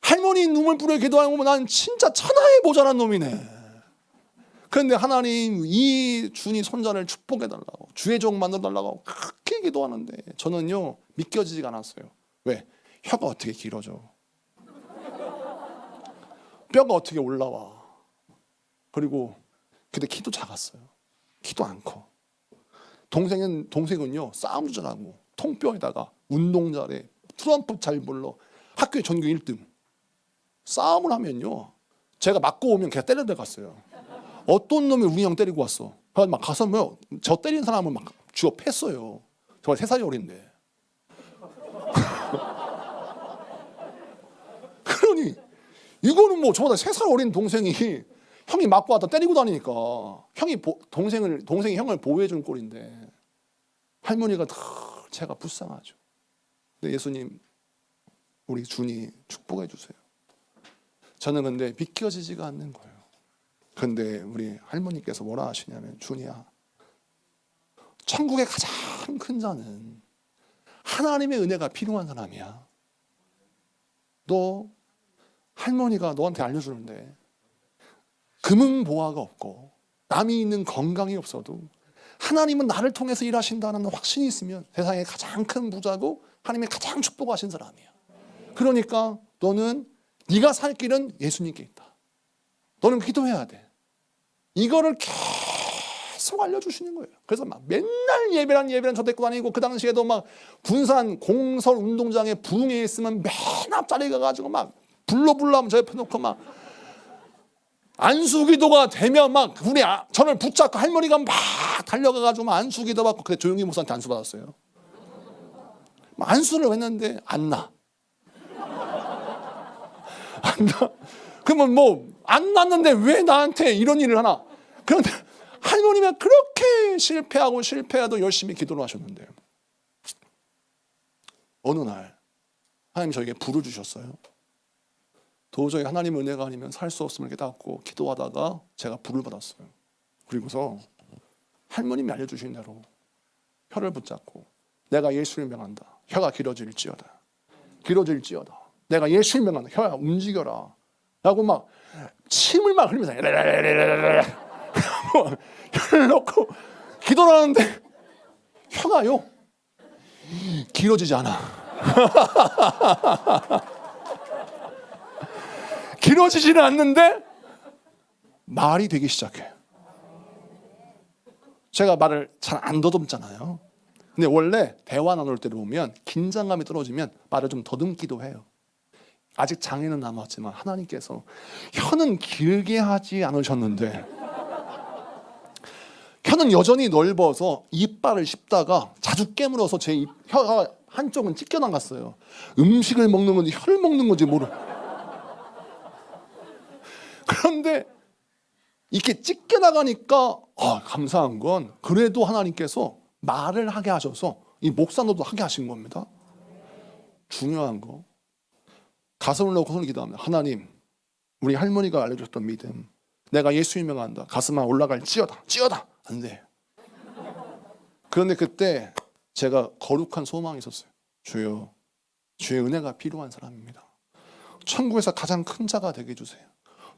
할머니 눈물 뿌려 기도하는 거면 난 진짜 천하의 모자란 놈이네. 그런데 하나님 이 준이 손자를 축복해달라고 주의 종 만들어달라고 그렇게 기도하는데 저는요 믿겨지지가 않았어요. 왜? 혀가 어떻게 길어져? 뼈가 어떻게 올라와? 그리고 그때 키도 작았어요. 키도 안 커. 동생은요 싸움도 잘하고 통뼈에다가 운동 잘해, 트럼프 잘 불러, 학교 전교 1등. 싸움을 하면요 제가 맞고 오면 걔가 때려 들어갔어요. 어떤 놈이 우리 형 때리고 왔어. 그래서 막 가서 저 때린 사람을 막 주워 팼어요. 정말 3살이 어린데. 그러니 이거는 뭐 저보다 3살 어린 동생이 형이 맞고 왔다 때리고 다니니까 형이 동생이 형을 보호해 준 꼴인데 할머니가 다 제가 불쌍하죠. 근데 예수님 우리 준이 축복해 주세요. 저는 근데 믿겨지지가 않는 거예요. 근데 우리 할머니께서 뭐라 하시냐면 준이야, 천국의 가장 큰 자는 하나님의 은혜가 필요한 사람이야. 너 할머니가 너한테 알려주는데 금은보화가 없고 남이 있는 건강이 없어도 하나님은 나를 통해서 일하신다는 확신이 있으면 세상에 가장 큰 부자고 하나님의 가장 축복하신 사람이야. 그러니까 너는 네가 살 길은 예수님께 있다. 너는 기도해야 돼. 이거를 계속 알려주시는 거예요. 그래서 막 맨날 예배란 저 데리고 다니고, 그 당시에도 막 군산 공설 운동장에 부흥회 있으면 맨 앞자리 가가지고 막 불러 하면 저 옆에 놓고 막 안수기도가 되면 막 저를 붙잡고 할머니가 막 달려가가지고 막 안수기도 받고, 그때 조용기 목사한테 안수 받았어요. 안수를 했는데 안 나. 그러면 뭐 안 났는데 왜 나한테 이런 일을 하나? 그런데 할머니가 그렇게 실패해도 열심히 기도를 하셨는데, 어느 날 하나님 저에게 불을 주셨어요. 도저히 하나님 은혜가 아니면 살 수 없음을 깨닫고 기도하다가 제가 불을 받았어요. 그리고서 할머님이 알려주신 대로 혀를 붙잡고, 내가 예수를 명한다. 혀가 길어질지어다. 내가 예수를 명한다. 혀야 움직여라. 라고 막 침을 막 흘리면서 혀를 넣고 기도를 하는데 혀가요 길어지지 않아. 길어지지는 않는데 말이 되기 시작해. 제가 말을 잘 안 더듬잖아요. 근데 원래 대화 나눌 때를 보면 긴장감이 떨어지면 말을 좀 더듬기도 해요. 아직 장애는 남았지만 하나님께서 혀는 길게 하지 않으셨는데, 혀는 여전히 넓어서 이빨을 씹다가 자주 깨물어서 제 혀가 한쪽은 찢겨나갔어요. 음식을 먹는 건지 혀를 먹는 건지 모르. 그런데 이렇게 찢겨나가니까 감사한 건, 그래도 하나님께서 말을 하게 하셔서 이 목사노도 하게 하신 겁니다. 중요한 거, 가슴을 놓고 손을 기도합니다. 하나님, 우리 할머니가 알려줬던 믿음, 내가 예수 유명한다. 가슴 안 올라갈 찌어다. 안 돼. 그런데 그때 제가 거룩한 소망이 있었어요. 주여, 주의 은혜가 필요한 사람입니다. 천국에서 가장 큰 자가 되게 해주세요.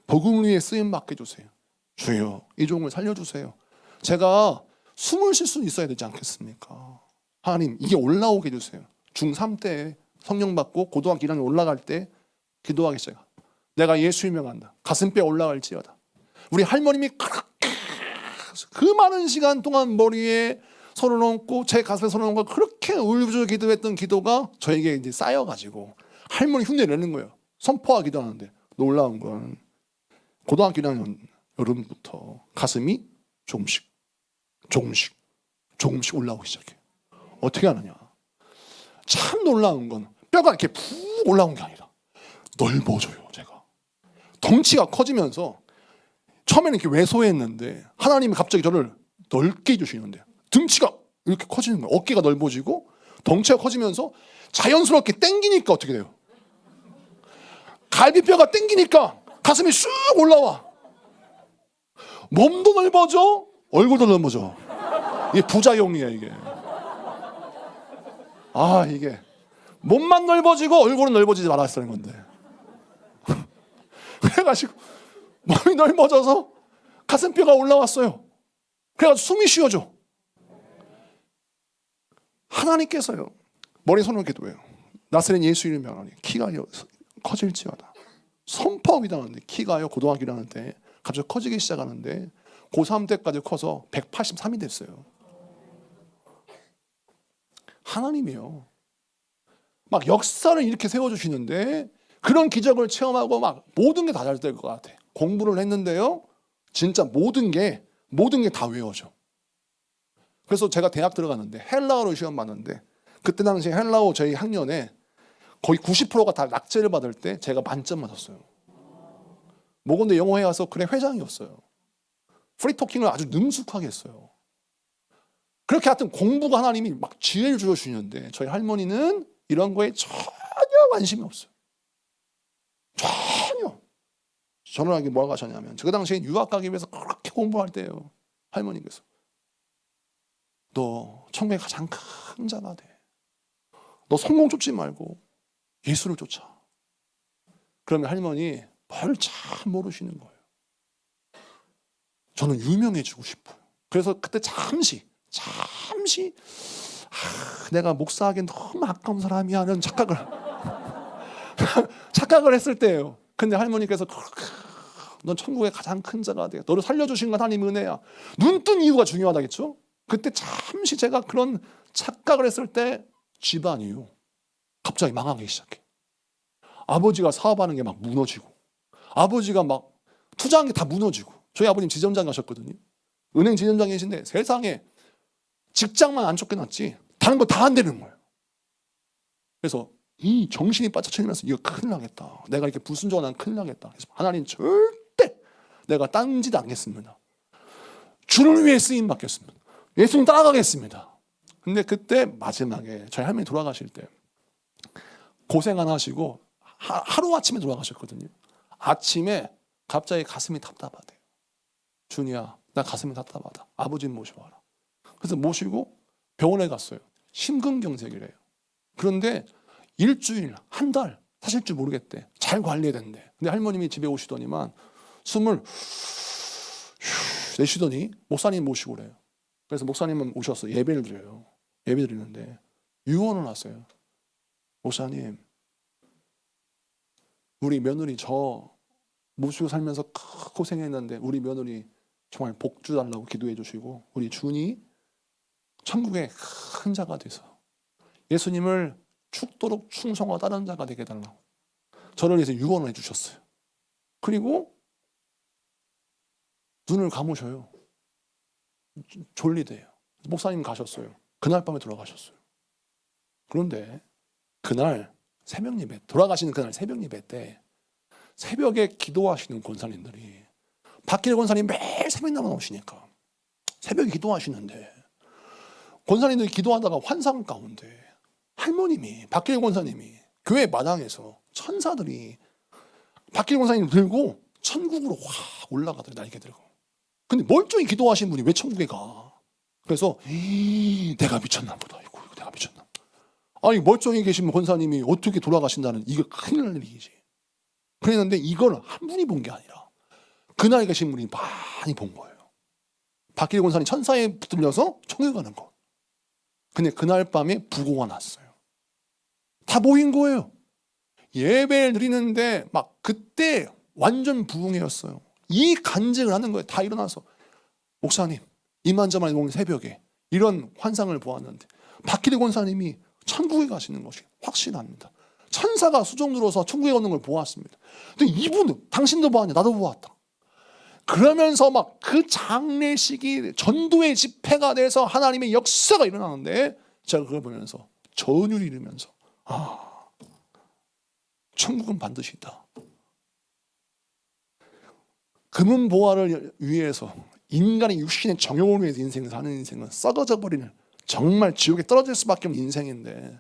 복음을 위해 쓰임 받게 해주세요. 주여, 이 종을 살려주세요. 제가 숨을 쉴 수 있어야 되지 않겠습니까? 하나님, 이게 올라오게 해주세요. 중3 때 성령 받고 고등학교 1학년 올라갈 때 기도하기 시작. 내가 예수 유명한다. 가슴뼈 올라갈지어다. 우리 할머님이 그렇게 그 많은 시간 동안 머리에 손을 얹고 제 가슴에 손을 얹고 그렇게 울부짖어 기도했던 기도가 저에게 이제 쌓여가지고 할머니 흉내를 내는 거예요. 선포하 기도하는데, 놀라운 건 고등학교 1학년 여름부터 가슴이 조금씩 올라오기 시작해. 어떻게 하느냐? 참 놀라운 건 뼈가 이렇게 푹 올라온 게 아니라 넓어져요. 제가 덩치가 커지면서 처음에는 이렇게 왜소했는데 하나님이 갑자기 저를 넓게 해주시는데 등치가 이렇게 커지는 거예요. 어깨가 넓어지고 덩치가 커지면서 자연스럽게 당기니까 어떻게 돼요? 갈비뼈가 당기니까 가슴이 쑥 올라와. 몸도 넓어져, 얼굴도 넓어져. 이게 부작용이야 이게. 이게 몸만 넓어지고 얼굴은 넓어지지 말았다는 건데. 그래가지고 몸이 넓어져서 가슴뼈가 올라왔어요. 그래가지고 숨이 쉬어져. 하나님께서요, 머리 손을 기도해요. 나사렛 예수 이름 명하니 키가 커질지어다. 선포하고 기도하는데 키가요 고등학교 1학년 때 갑자기 커지기 시작하는데 고3 때까지 커서 183이 됐어요. 하나님이요, 막 역사를 이렇게 세워주시는데 그런 기적을 체험하고 막 모든 게 다 잘 될 것 같아. 공부를 했는데요, 진짜 모든 게 다 외워져. 그래서 제가 대학 들어갔는데 헬라어로 시험 봤는데 그때 당시 헬라어 저희 학년에 거의 90%가 다 낙제를 받을 때 제가 만점 맞았어요. 모건대 영어회 와서 그래 회장이었어요. 프리토킹을 아주 능숙하게 했어요. 그렇게 하여튼 공부가 하나님이 막 지혜를 주셔주시는데 저희 할머니는 이런 거에 전혀 관심이 없어요. 전혀. 저는 뭐라고 하셨냐면, 그 당시에 유학 가기 위해서 그렇게 공부할 때요, 할머니께서 너 천국에 가장 큰 자가 돼. 너 성공 쫓지 말고 예수를 쫓아. 그러면 할머니 뭘 잘 모르시는 거예요. 저는 유명해지고 싶어요. 그래서 그때 잠시 내가 목사하기엔 너무 아까운 사람이야 하는 착각을 했을 때예요. 근데 할머니께서 넌 천국의 가장 큰 자가 돼. 너를 살려주신 건 하나님의 은혜야. 눈 뜬 이유가 중요하다겠죠? 그때 잠시 제가 그런 착각을 했을 때 집안이요, 갑자기 망하기 시작해. 아버지가 사업하는 게 막 무너지고, 아버지가 막 투자한 게 다 무너지고. 저희 아버님 지점장 가셨거든요. 은행 지점장이신데 세상에 직장만 안 쫓겨났지 다른 거 다 안 되는 거예요. 그래서 이 정신이 바짝 차리면서 이거 큰일 나겠다. 내가 이렇게 불순종하면 큰일 나겠다. 그래서 하나님 절대 내가 딴 짓 않겠습니다. 주를 위해 쓰임 받겠습니다. 예수님 따라가겠습니다. 근데 그때 마지막에 저희 할머니 돌아가실 때 고생 안 하시고 하루아침에 돌아가셨거든요. 아침에 갑자기 가슴이 답답하대요. 준이야, 나 가슴이 답답하다. 아버지 모셔와라. 그래서 모시고 병원에 갔어요. 심근경색이래요. 그런데 일주일, 한 달 사실 줄 모르겠대. 잘 관리해야 된대. 근데 할머님이 집에 오시더니만 숨을 내쉬더니 목사님 모시고 그래요. 그래서 목사님은 오셔서 예배를 드려요. 예배 드리는데 유언을 하세요. 목사님, 우리 며느리 저 모시고 살면서 고생했는데 우리 며느리 정말 복 주달라고 기도해 주시고 우리 준이 천국의 큰 자가 돼서 예수님을 죽도록 충성하다는 자가 되게 해달라고 저를 위해서 유언을 해주셨어요. 그리고 눈을 감으셔요. 졸리대요. 목사님 가셨어요. 그날 밤에 돌아가셨어요. 그런데 그날 새벽 예배, 돌아가시는 그날 새벽 예배 때 새벽에 기도하시는 권사님들이 박길 권사님 매일 새벽나무 나오시니까 새벽에 기도하시는데 권사님들이 기도하다가 환상 가운데 할머님이 박길 권사님이 교회 마당에서 천사들이 박길 권사님 들고 천국으로 확 올라가더래. 날개 들고. 근데 멀쩡히 기도하신 분이 왜 천국에 가? 그래서 내가 미쳤나 보다. 이거 내가 미쳤나. 아니 멀쩡히 계신 권사님이 어떻게 돌아가신다는 이거 큰일 날 일이지. 그랬는데 이걸 한 분이 본 게 아니라 그날 계신 분이 많이 본 거예요. 박길 권사님 천사에 붙들려서 천국에 가는 거. 근데 그날 밤에 부고가 났어요. 다 모인 거예요. 예배를 드리는데 막 그때 완전 부흥회였어요. 이 간증을 하는 거예요. 다 일어나서 목사님 이만저만 오늘 새벽에 이런 환상을 보았는데 박기리 권사님이 천국에 가시는 것이 확실합니다. 천사가 수종 들어서 천국에 가는 걸 보았습니다. 근데 이분은 당신도 보았냐? 나도 보았다. 그러면서 막 그 장례식이 전도의 집회가 돼서 하나님의 역사가 일어나는데 제가 그걸 보면서 전율이 이르면서 천국은 반드시 있다. 금은 보화를 위해서 인간의 육신의 정욕을 위해서 인생을 사는 인생은 썩어져 버리는 정말 지옥에 떨어질 수밖에 없는 인생인데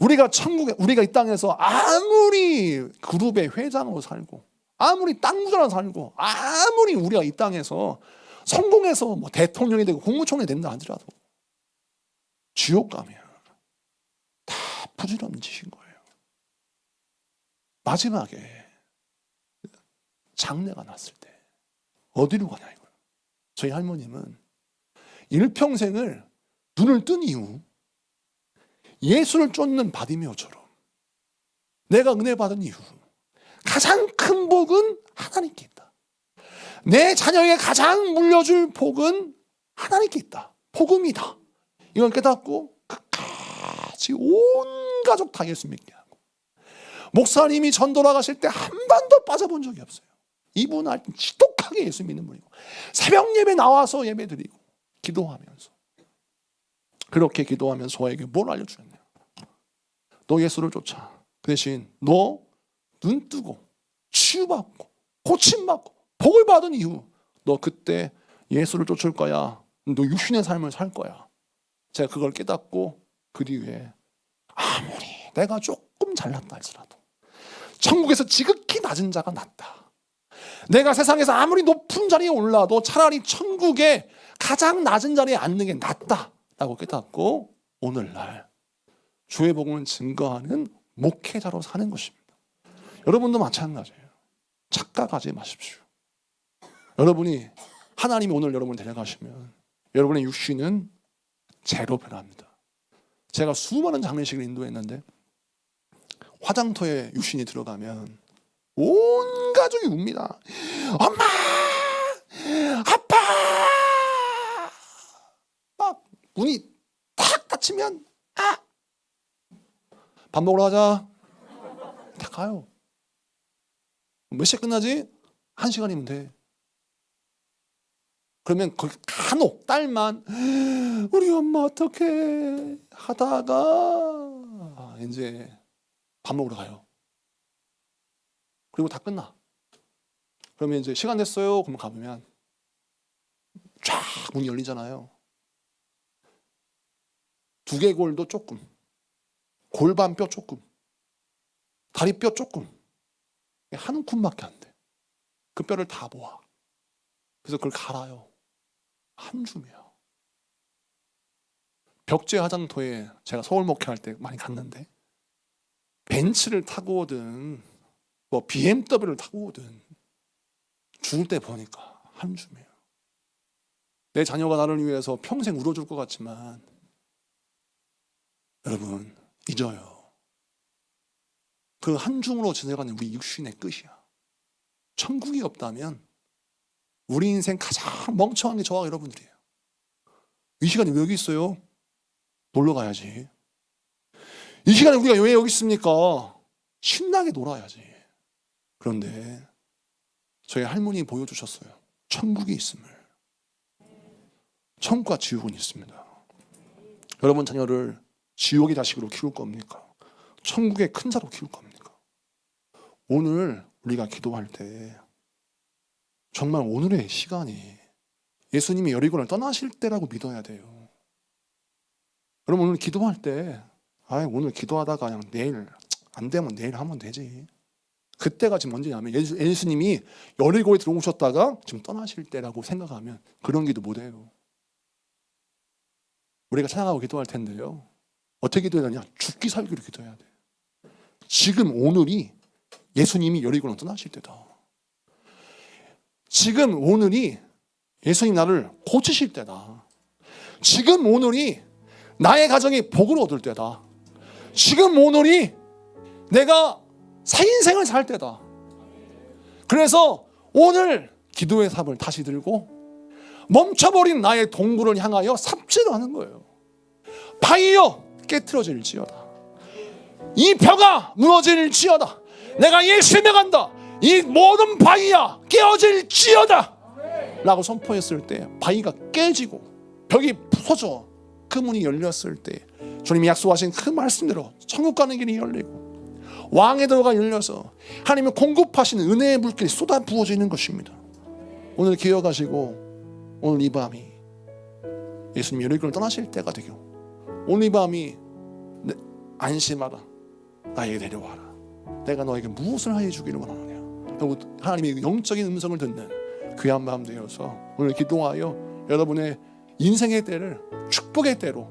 우리가 천국에 우리가 이 땅에서 아무리 그룹의 회장으로 살고 아무리 땅 부자로 살고 아무리 우리가 이 땅에서 성공해서 뭐 대통령이 되고 국무총리 된다 하더라도 지옥 가면 다 부질없는 짓인 거예요. 마지막에 장례가 났을 때 어디로 가냐 이거예요. 저희 할머님은 일평생을 눈을 뜬 이후 예수를 쫓는 바디메오처럼 내가 은혜 받은 이후 가장 큰 복은 하나님께 있다. 내 자녀에게 가장 물려줄 복은 하나님께 있다. 복음이다. 이걸 깨닫고 끝까지 온 가족 다 예수 믿게 하고 목사님이 전 돌아가실 때 한 번도 빠져본 적이 없어요. 이분은 지독하게 예수 믿는 분이고 새벽 예배 나와서 예배 드리고 기도하면서 그렇게 기도하면서 저에게 뭘 알려주셨냐. 너 예수를 쫓아. 그 대신 너 눈 뜨고 치유받고 고침받고 복을 받은 이후 너 그때 예수를 쫓을 거야. 너 육신의 삶을 살 거야. 제가 그걸 깨닫고 그 뒤에 아무리 내가 조금 잘났다 할지라도 천국에서 지극히 낮은 자가 낫다. 내가 세상에서 아무리 높은 자리에 올라도 차라리 천국의 가장 낮은 자리에 앉는 게 낫다라고 깨닫고 오늘날 주의 복음을 증거하는 목회자로 사는 것입니다. 여러분도 마찬가지예요. 착각하지 마십시오. 여러분이 하나님이 오늘 여러분을 데려가시면 여러분의 육신은 제로 변합니다. 제가 수많은 장례식을 인도했는데 화장터에 육신이 들어가면 온 가족이 웁니다. 엄마, 아빠, 막 문이 탁 닫히면 밥 먹으러 가자. 다 가요. 몇 시에 끝나지? 1시간이면 돼. 그러면 간혹 딸만 우리 엄마 어떡해 하다가 이제 밥 먹으러 가요. 그리고 다 끝나. 그러면 이제 시간 됐어요. 그러면 가보면 쫙 문이 열리잖아요. 두개골도 조금, 골반뼈 조금, 다리뼈 조금, 한 움큼밖에 안 돼. 그 뼈를 다 모아. 그래서 그걸 갈아요. 한 줌이야. 벽제 화장터에 제가 서울 목회할 때 많이 갔는데 벤츠를 타고 오든 뭐 BMW를 타고 오든 죽을 때 보니까 한 줌이에요. 내 자녀가 나를 위해서 평생 울어줄 것 같지만 여러분 잊어요. 그 한 줌으로 지내가는 우리 육신의 끝이야. 천국이 없다면 우리 인생 가장 멍청한 게 저와 여러분들이에요. 이 시간에 왜 여기 있어요? 놀러 가야지. 이 시간에 우리가 왜 여기 있습니까? 신나게 놀아야지. 그런데 저희 할머니 보여주셨어요. 천국이 있음을. 천국과 지옥은 있습니다. 여러분 자녀를 지옥의 자식으로 키울 겁니까? 천국의 큰 자로 키울 겁니까? 오늘 우리가 기도할 때 정말 오늘의 시간이 예수님이 여리고를 떠나실 때라고 믿어야 돼요. 여러분 오늘 기도할 때 오늘 기도하다가 그냥 내일 안 되면 내일 하면 되지. 그때가 지금 언제냐면 예수님이 여리고에 들어오셨다가 지금 떠나실 때라고 생각하면 그런 기도 못해요. 우리가 찬양하고 기도할 텐데요. 어떻게 기도해야 되냐? 죽기 살기로 기도해야 돼. 지금 오늘이 예수님이 여리고를 떠나실 때다. 지금 오늘이 예수님 나를 고치실 때다. 지금 오늘이 나의 가정이 복을 얻을 때다. 지금 오늘이 내가 새 인생을 살 때다. 그래서 오늘 기도의 삽을 다시 들고 멈춰버린 나의 동굴을 향하여 삽질을 하는 거예요. 바위여 깨트려질지어다. 이 벼가 무너질지어다. 내가 예수의 명한다. 이 모든 바위야 깨어질지어다 라고 선포했을 때 바위가 깨지고 벽이 부서져 그 문이 열렸을 때 주님이 약속하신 그 말씀대로 천국 가는 길이 열리고 왕의 도가 열려서 하나님이 공급하신 은혜의 물길이 쏟아 부어지는 것입니다. 오늘 기억하시고 오늘 이 밤이 예수님이 여리고를 떠나실 때가 되고 오늘 이 밤이 안심하라. 나에게 내려와라. 내가 너에게 무엇을 하여 주기를 원하느냐. 하나님의 영적인 음성을 듣는 귀한 마음 되어서 오늘 기도하여 여러분의 인생의 때를 축복의 때로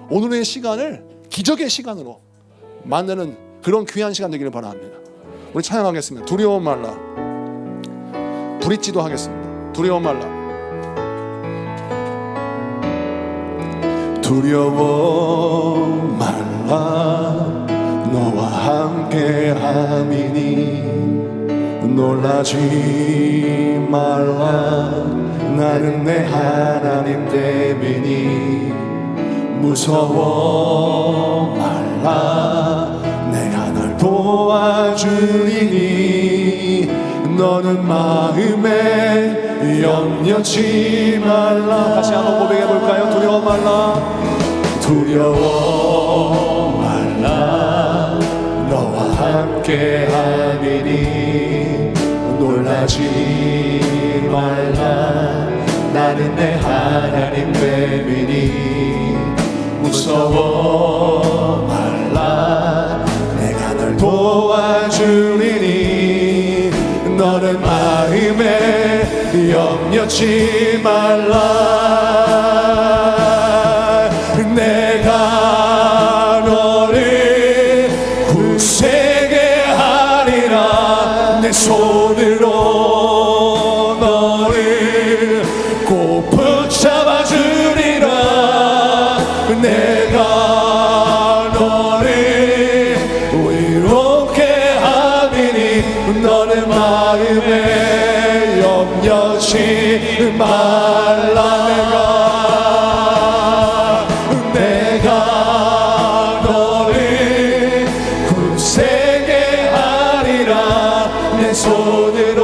오늘의 시간을 기적의 시간으로 만드는 그런 귀한 시간 되기를 바랍니다. 우리 찬양하겠습니다. 두려워 말라. 브릿지도 하겠습니다. 두려워 말라. 두려워 말라. 너와 함께 함이니 놀라지 말라. 나는 내 하나님 됨이니 무서워 말라. 내가 널 도와주리니 너는 마음에 염려치 말라. 다시 한번 고백해 볼까요? 두려워 말라. 두려워 말라. 너와 함께 함이니 놀라지 말라. 나는 내 하나님 됨이니 무서워 말라. 내가 널 도와주리니 너는 마음에 염려치 말라. 내가 너를 굳세게 하리라. 내 손으로 너를 꼭 붙잡아 주리라. 내가 너를 위롭게 하리니 너는 마음에 말라. 내가 너를 굳세게 하리라. 내 손으로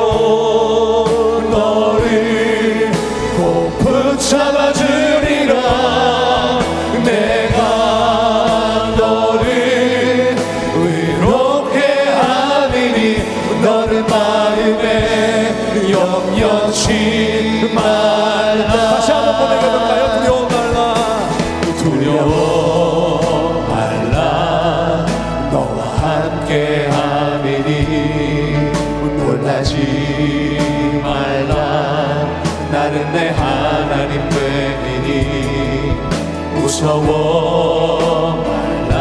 너를 꼭 붙잡아 주리라. 내가 너를 의롭게 하리니 너를 마음에 염려치 말라. 다시 한번 보내볼까요? 두려워 말라. 두려워 말라. 너와 함께 하리니 놀라지 말라. 나는 내 하나님 되리니 무서워 말라.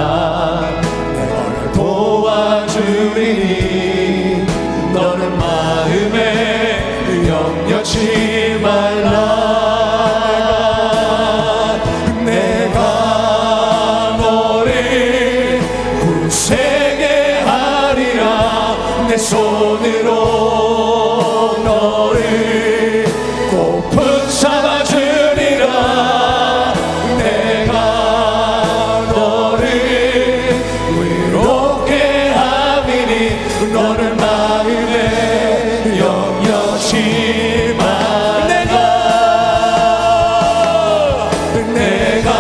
내가 너를 도와주리니 너는 마음에 염려치 말라. 내가 너를 굳세게 하리라. 내 손으로 너를 꼭 붙잡아 주리라. 내가 너를 의롭게 하리니 너를 마음에 염려치 말라. 내가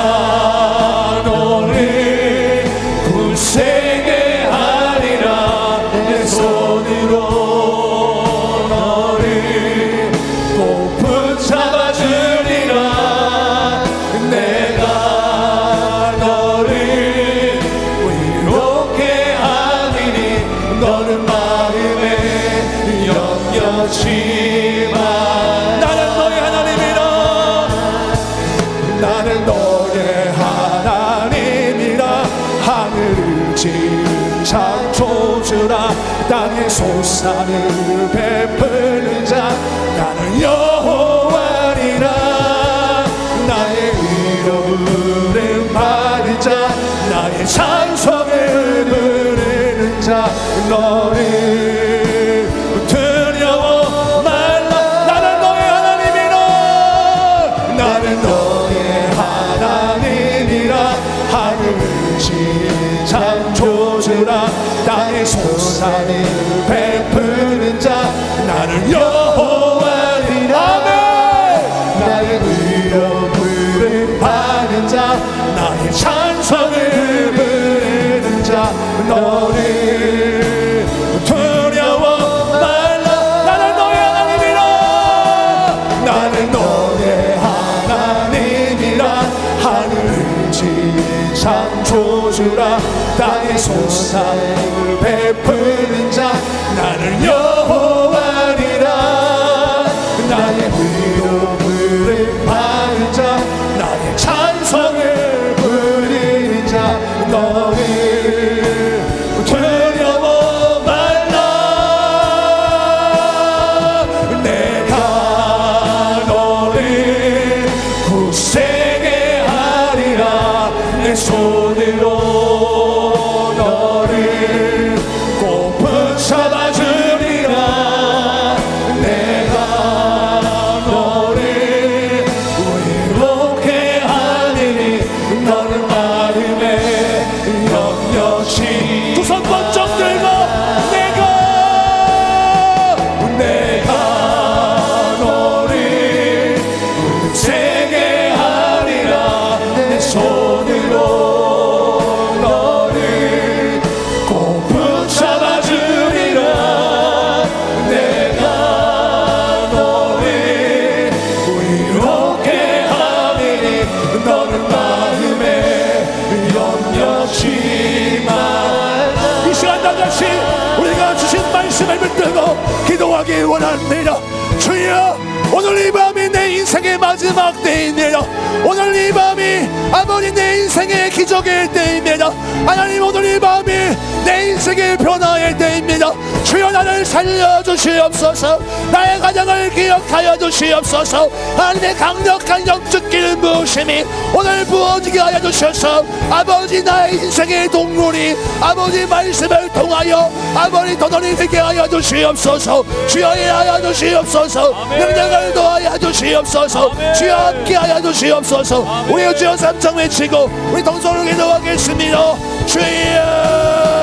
너를 굳세게 하리라. 내 손으로 너를 꼭 붙잡아 주리라. 내가 너를 의롭게 하리니 너는 마음에 염려치 말라. 나는 너의 하나님이라. 나는 너의 하나님이라. 하늘을 지은 창조주라. 땅에 솟아는 베푸는 자. 나는 여호와니라. 나의 의로움을 받은 자. 나의 찬송을 부르는 자. 너를 두려워 말라. 나는 너의 하나님이라. 나는 너의 하나님이라. 하늘을 지은 창조주라. 땅에 솟아는 베푸는 자. 나는 여호와니라. 나의 의로움을 받은 자. 나의 찬송을 부르는 자. 너를 두려워 말라. 나는 너의 하나님이라. 나는 너의 하나님이라. 하늘을 지은 창조주라. 땅에 솟아는 베푸는 자. 나는 여호와니라. 나의 의로움을 받은 자. 나의 찬송을 부르는 자. 너를 두려워 말라. 내가 너를 굳세게 하리라. 내 손으로 너를 꼭 붙잡아 주리라. 내가 너를 의롭게 하리니 너는 마음에 염려치. 두 손 번쩍 들고 내가 너를 굳세게 하리라. 내 손으로 너를 꼭 붙잡아 주리라. 내가 너를 의롭게 하리니 너는 마음에 염려치 말라. 이 시간 다같이 우리가 주신 말씀을 붙들고 기도하기 원합니다. 주여, 오늘 이 밤이 내 인생의 마지막 때입니다. 오늘 이 밤이 아버지 내 인생의 기적일 때입니다. 하나님, 오늘 이 밤이 내 인생의 변화일 때입니다. 주여, 나를 살려주시옵소서. 나의 가정을 기억하여 주시옵소서. 하나님의 강력한 영적 기름 부으심이 오늘 부어지게 하여 주셔서 아버지 나의 인생의 동물이 아버지 말씀을 통하여 아버지 도전이 되게 하여 주시옵소서. 주여, 일하여 주시옵소서. 능력 사랑을 더하여 주시옵소서. 주여 함께하여 주시옵소서. 우리 주여 삼창 외치고 우리 동서를 기도하겠습니다. 주여